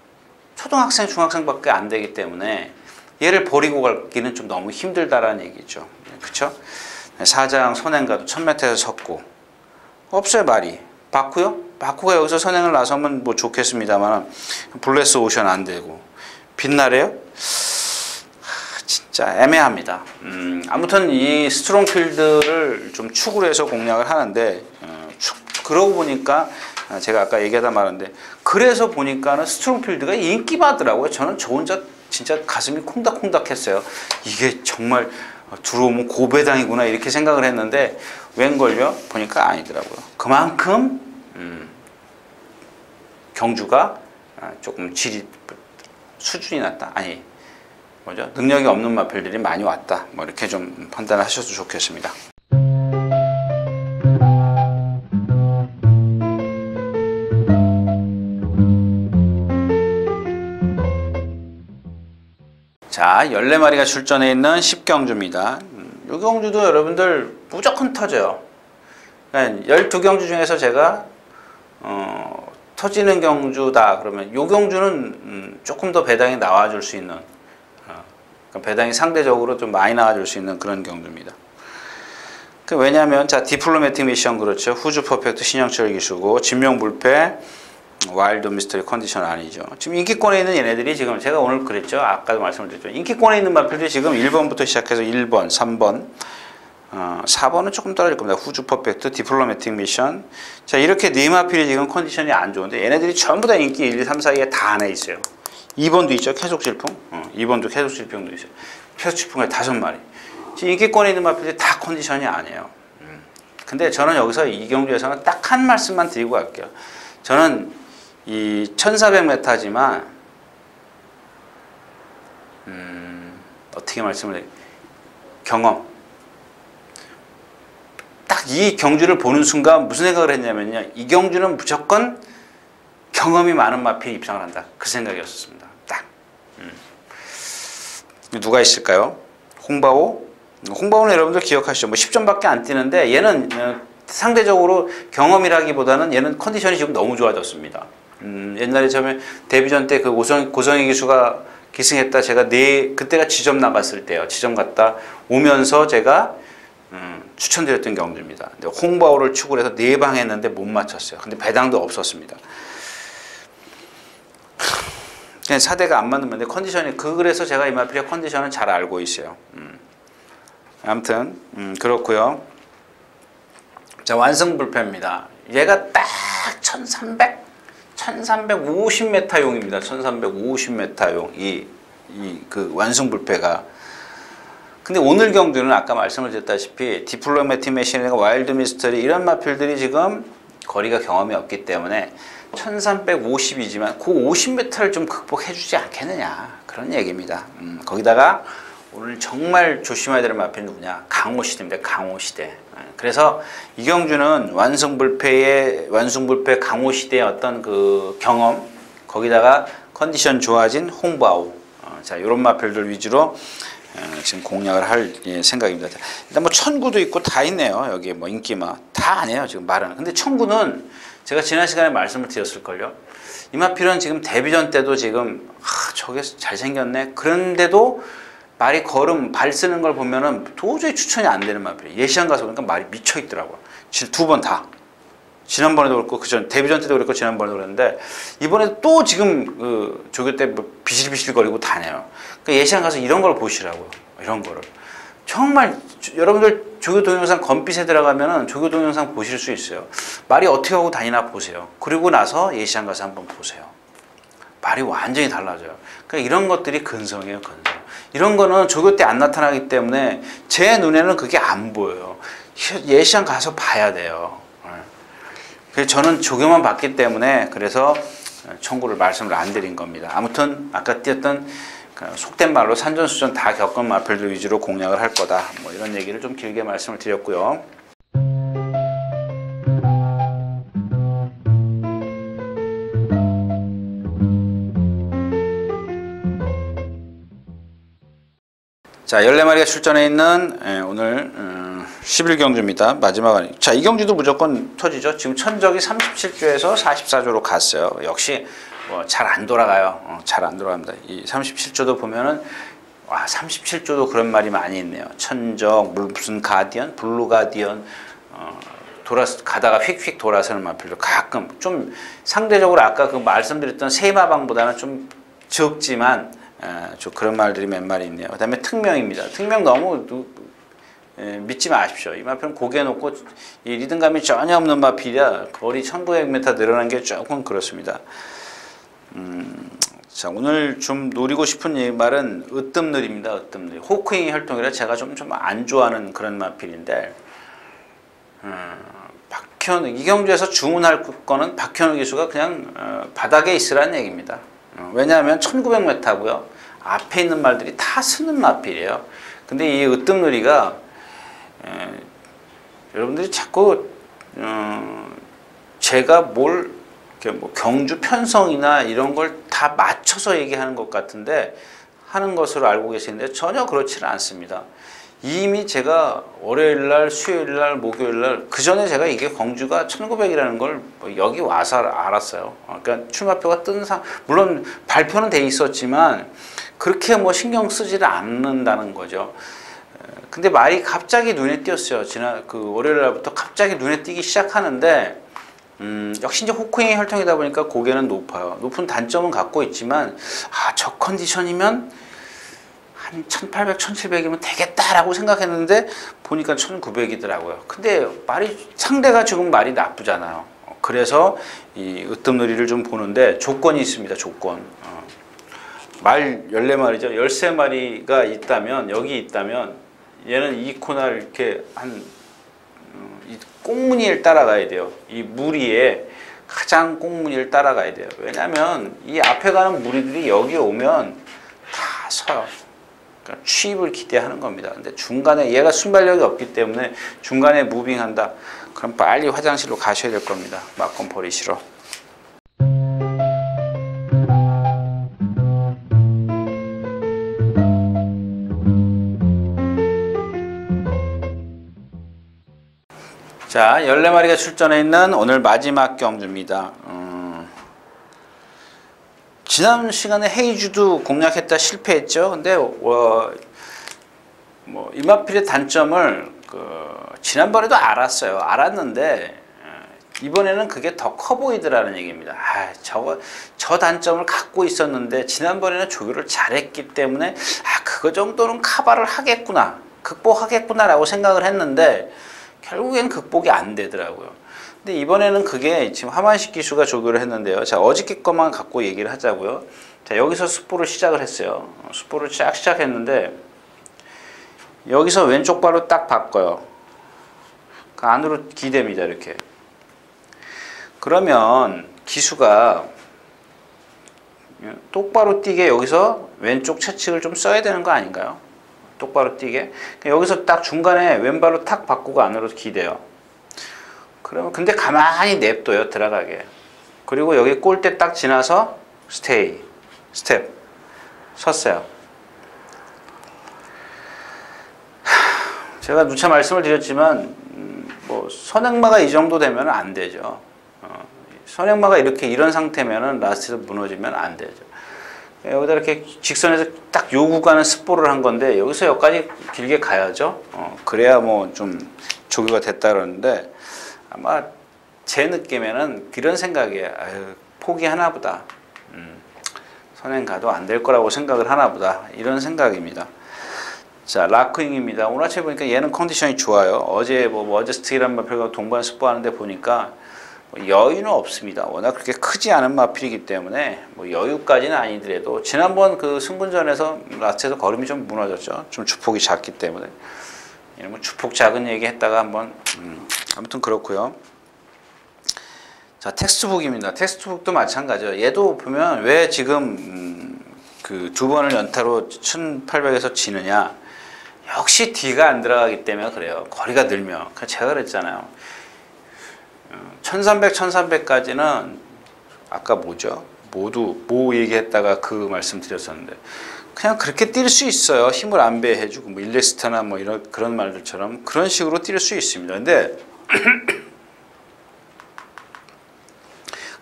초등학생, 중학생밖에 안 되기 때문에 얘를 버리고 가기는 좀 너무 힘들다라는 얘기죠. 그렇죠? 사장 선행가도 1000m에서 섰고 없어요 말이. 바쿠요? 바쿠가 여기서 선행을 나서면 뭐 좋겠습니다만 블레스 오션 안 되고 빛나래요? 진짜 애매합니다. 아무튼 이 스트롱필드를 좀 축으로 해서 공략을 하는데 그러고 보니까 제가 아까 얘기하다 말았는데 그래서 보니까는 스트롱필드가 인기받더라고요. 저는 저 혼자 진짜 가슴이 콩닥콩닥 했어요. 이게 정말 들어오면 고배당이구나 이렇게 생각을 했는데 웬걸요? 보니까 아니더라고요. 그만큼 경주가 조금 질이 수준이 낮다. 아니 뭐죠? 능력이 없는 마필들이 많이 왔다. 뭐 이렇게 좀 판단하셔도 좋겠습니다. 자, 14마리가 출전해 있는 10경주입니다. 이 경주도 여러분들 무조건 터져요. 그러니까 12경주 중에서 제가 터지는 경주다 그러면 이 경주는 조금 더 배당이 나와줄 수 있는 배당이 상대적으로 좀 많이 나와줄 수 있는 그런 경주입니다. 왜냐하면 자 디플로매틱 미션 그렇죠. 후주 퍼펙트 신영철 기수고 진명불패 와일드 미스터리 컨디션 아니죠. 지금 인기권에 있는 얘네들이 지금 제가 오늘 그랬죠. 아까도 말씀을 드렸죠. 인기권에 있는 마필들이 지금 1번부터 시작해서 1번, 3번, 4번은 조금 떨어질 겁니다. 후주 퍼펙트, 디플로매틱 미션. 자 이렇게 네 마필이 지금 컨디션이 안 좋은데 얘네들이 전부 다 인기 1, 2, 3, 4위에 다 안에 있어요. 2번도 있죠. 계속질풍. 2번도 계속질풍도 있어요. 계속질풍에 5마리. 지금 인기권에 있는 마필들이 다 컨디션이 아니에요. 근데 저는 여기서 이 경주에서는 딱 한 말씀만 드리고 갈게요. 저는 이 1400m지만 어떻게 말씀을 해요? 경험. 딱 이 경주를 보는 순간 무슨 생각을 했냐면요. 이 경주는 무조건 경험이 많은 마필이 입상을 한다. 그 생각이었습니다. 딱. 누가 있을까요? 홍바오. 홍바오는 여러분들 기억하시죠? 뭐 10점밖에 안 뛰는데 얘는 상대적으로 경험이라기보다는 얘는 컨디션이 지금 너무 좋아졌습니다. 옛날에 처음에 데뷔전 때 그 고성희 기수가 기승했다. 제가 그때가 지점 나갔을 때요. 지점 갔다 오면서 제가 추천드렸던 경주입니다. 근데 홍바오를 축을 해서 4방 했는데 못 맞췄어요. 근데 배당도 없었습니다. 그냥 사대가 안 맞는 건데 컨디션이 그래서 제가 이마필의 컨디션은 잘 알고 있어요. 아무튼 그렇고요. 자, 완승불패입니다. 얘가 딱 1350m 용입니다. 1350m 용 그 완승불패가. 근데 오늘 경주는 아까 말씀을 드렸다시피 디플로매틱 메시인과 와일드 미스터리 이런 마필들이 지금 거리가 경험이 없기 때문에 1350이지만 그 50m를 좀 극복해 주지 않겠느냐 그런 얘기입니다. 거기다가 오늘 정말 조심해야 될 마필이 누구냐? 강호시대입니다. 강호시대. 그래서 이 경주는 완승불패 강호시대의 어떤 그 경험 거기다가 컨디션 좋아진 홍바오 자 이런 마필들 위주로 지금 공략을 할 생각입니다. 일단 뭐 천구도 있고 다 있네요. 여기 뭐 인기마 다 아니에요. 지금 말은. 근데 천구는 제가 지난 시간에 말씀을 드렸을걸요. 이마필은 지금 데뷔전 때도 지금 저게 잘생겼네. 그런데도 말이 발 쓰는 걸 보면은 도저히 추천이 안 되는 마필이에요. 예시장 가서 보니까 말이 미쳐 있더라고요. 2번 다. 지난번에도 그렇고 데뷔전 때도 그랬고 지난번에도 그랬는데 이번에도 또 지금 그 조교 때 뭐 비실비실거리고 다녀요. 그러니까 예시장 가서 이런 걸 보시라고요. 이런 거를. 정말 여러분들 조교 동영상 검빛에 들어가면은 조교 동영상 보실 수 있어요. 말이 어떻게 하고 다니나 보세요. 그리고 나서 예시장 가서 한번 보세요. 말이 완전히 달라져요. 그러니까 이런 것들이 근성이에요, 근성. 이런 거는 조교 때 안 나타나기 때문에 제 눈에는 그게 안 보여요. 예시장 가서 봐야 돼요. 그래서 저는 조교만 봤기 때문에 그래서 청구를 말씀을 안 드린 겁니다. 아무튼 아까 띄었던 속된 말로 산전수전 다 겪은 마필들 위주로 공략을 할 거다. 뭐 이런 얘기를 좀 길게 말씀을 드렸고요. 자, 14마리가 출전해 있는 오늘 11경주입니다. 마지막 아니. 자, 이 경주도 무조건 터지죠. 지금 천적이 37조에서 44조로 갔어요. 역시 뭐 잘 안 돌아가요. 잘 안 돌아갑니다. 이 37조도 보면은 와, 37조도 그런 말이 많이 있네요. 천적, 무슨 가디언, 블루 가디언 가다가 휙휙 돌아서는 마필도 가끔 좀 상대적으로 아까 그 말씀드렸던 세마방보다는 좀 적지만 좀 그런 말들이 몇 마리 있네요. 그 다음에 특명입니다. 특명 너무 믿지 마십시오. 이 마필은 고개 놓고 이 리듬감이 전혀 없는 마필이라 거리 1900m 늘어난 게 조금 그렇습니다. 자, 오늘 좀 노리고 싶은 이 말은 으뜸늘입니다. 으뜸늘. 호크잉 혈통이라 제가 좀 안 좋아하는 그런 마필인데 이 경주에서 주문할 거는 박현우 기수가 그냥 바닥에 있으라는 얘기입니다. 왜냐하면 1900m고요. 앞에 있는 말들이 다 쓰는 마필이에요. 근데 이 으뜸누리가 여러분들이 자꾸 제가 뭐 경주 편성이나 이런 걸 다 맞춰서 얘기하는 것 같은데 하는 것으로 알고 계시는데 전혀 그렇지는 않습니다. 이미 제가 월요일날, 수요일날, 목요일날 그 전에 제가 이게 경주가 1900이라는 걸 여기 와서 알았어요. 그러니까 출마표가 뜬 물론 발표는 돼 있었지만 그렇게 뭐 신경 쓰지를 않는다는 거죠. 근데 말이 갑자기 눈에 띄었어요. 지난 그 월요일날부터 갑자기 눈에 띄기 시작하는데 역시 이제 호크잉의 혈통이다 보니까 고개는 높아요. 높은 단점은 갖고 있지만 저 컨디션이면 한 1800, 1700이면 되겠다라고 생각했는데 보니까 1900이더라고요. 근데 상대가 지금 말이 나쁘잖아요. 그래서 이 으뜸누리를 좀 보는데 조건이 있습니다. 조건. 말 14마리죠. 13마리가 있다면 여기 있다면 얘는 이 코너를 이렇게 이 꽁무니를 따라가야 돼요. 이 무리에 가장 꽁무니를 따라가야 돼요. 왜냐하면 이 앞에 가는 무리들이 여기 오면 다 서요. 그러니까 취입을 기대하는 겁니다. 근데 중간에 얘가 순발력이 없기 때문에 중간에 무빙한다. 그럼 빨리 화장실로 가셔야 될 겁니다. 막건 버리시러. 자, 14마리가 출전해 있는 오늘 마지막 경주입니다. 지난 시간에 헤이주도 공략했다 실패했죠. 근데 이마필의 단점을 지난번에도 알았는데 이번에는 그게 더 커 보이더라는 얘기입니다. 저 단점을 갖고 있었는데 지난번에는 조교를 잘했기 때문에 그거 정도는 커버를 하겠구나, 극복하겠구나라고 생각을 했는데 결국엔 극복이 안 되더라고요. 근데 이번에는 그게 지금 하만식 기수가 조교를 했는데요. 자, 어저께 것만 갖고 얘기를 하자고요. 자, 여기서 숫보를 시작을 했어요. 숫보를 시작했는데 여기서 왼쪽 발로 딱 바꿔요. 그 안으로 기댑니다. 이렇게. 그러면 기수가 똑바로 뛰게 여기서 왼쪽 채찍을 좀 써야 되는 거 아닌가요? 똑바로 뛰게. 여기서 딱 중간에 왼발로 탁 바꾸고 안으로 기대요. 그러면 근데 가만히 냅둬요. 들어가게. 그리고 여기 골대 딱 지나서 스테이, 스텝 섰어요. 제가 누차 말씀을 드렸지만 선행마가 이 정도 되면 안 되죠. 선행마가 이런 상태면은 라스트에서 무너지면 안 되죠. 여기다 이렇게 직선에서 딱 요 구간은 습보를 한 건데 여기서 여기까지 길게 가야죠. 그래야 좀 조교가 됐다 그러는데 아마 제 느낌에는 그런 생각이에요. 포기하나 보다. 선행 가도 안 될 거라고 생각을 하나 보다. 이런 생각입니다. 자, 라크잉입니다. 오늘 아침에 보니까 얘는 컨디션이 좋아요. 어제 머저스틱이란 마필과 동반 습보하는데 보니까 여유는 없습니다. 워낙 그렇게 크지 않은 마필이기 때문에 여유까지는 아니더라도 지난번 그 승분전에서 라스트에서 걸음이 좀 무너졌죠. 좀 주폭이 작기 때문에. 주폭 작은 얘기 했다가 한번 아무튼 그렇고요. 자, 텍스트북입니다. 텍스트북도 마찬가지예요. 얘도 보면 왜 지금 그 두 번을 연타로 1800에서 지느냐. 역시 D가 안 들어가기 때문에 그래요. 거리가 늘면. 제가 그랬잖아요. 1300, 1300까지는 아까 모두 얘기했다가 그 말씀 드렸었는데 그냥 그렇게 뛸 수 있어요. 힘을 안배해주고 일렉스타나 이런 그런 말들처럼 그런 식으로 뛸 수 있습니다. 근데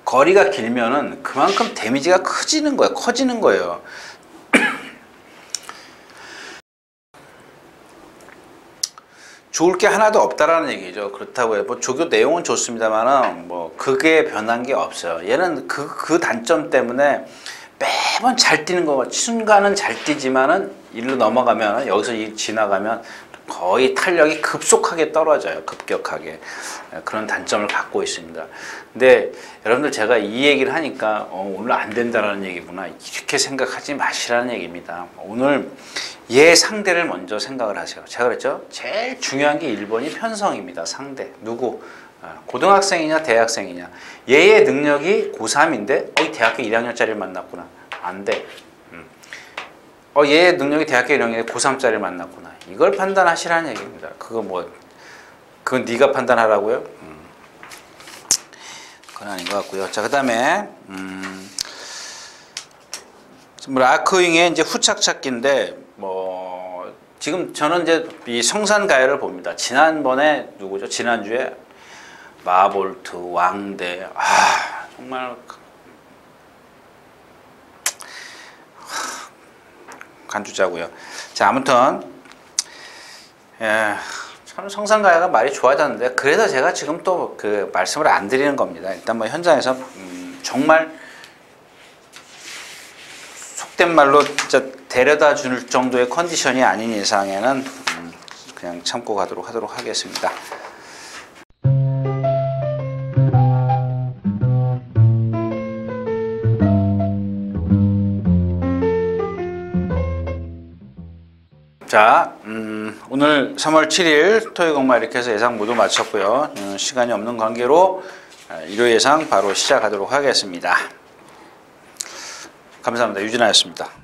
거리가 길면은 그만큼 데미지가 커지는 거예요. 좋을 게 하나도 없다라는 얘기죠. 그렇다고 해요. 조교 내용은 좋습니다만은 그게 변한 게 없어요. 얘는 그 단점 때문에 매번 잘 뛰는 거, 순간은 잘 뛰지만은 일로 넘어가면 여기서 지나가면 거의 탄력이 급속하게 떨어져요. 급격하게. 그런 단점을 갖고 있습니다. 근데 여러분들 제가 이 얘기를 하니까 오늘 안 된다라는 얘기구나. 이렇게 생각하지 마시라는 얘기입니다. 오늘 얘 상대를 먼저 생각을 하세요. 제가 그랬죠? 제일 중요한 게 1번이 편성입니다. 상대. 누구? 고등학생이냐 대학생이냐. 얘의 능력이 고3인데 대학교 1학년짜리를 만났구나. 안 돼. 얘의 능력이 대학교 1학년인데 고3짜리를 만났구나. 이걸 판단하시라는 얘기입니다. 그건 네가 판단하라고요? 그건 아닌 것 같고요. 자, 그 다음에 라크윙의 이제 후착 찾기인데 지금 저는 이제 이 성산가야를 봅니다. 지난번에 누구죠? 지난주에 마볼트, 왕대, 정말 간주자고요. 자, 아무튼 참 성산가야가 말이 좋아졌는데 그래서 제가 지금 또 그 말씀을 안 드리는 겁니다. 일단 현장에서 정말 속된 말로 진짜 데려다 줄 정도의 컨디션이 아닌 이상에는 그냥 참고 가도록 하겠습니다. 자, 오늘 3월 7일 토요일공마 이렇게 해서 예상 모두 마쳤고요. 시간이 없는 관계로 일요 예상 바로 시작하도록 하겠습니다. 감사합니다. 유진아였습니다.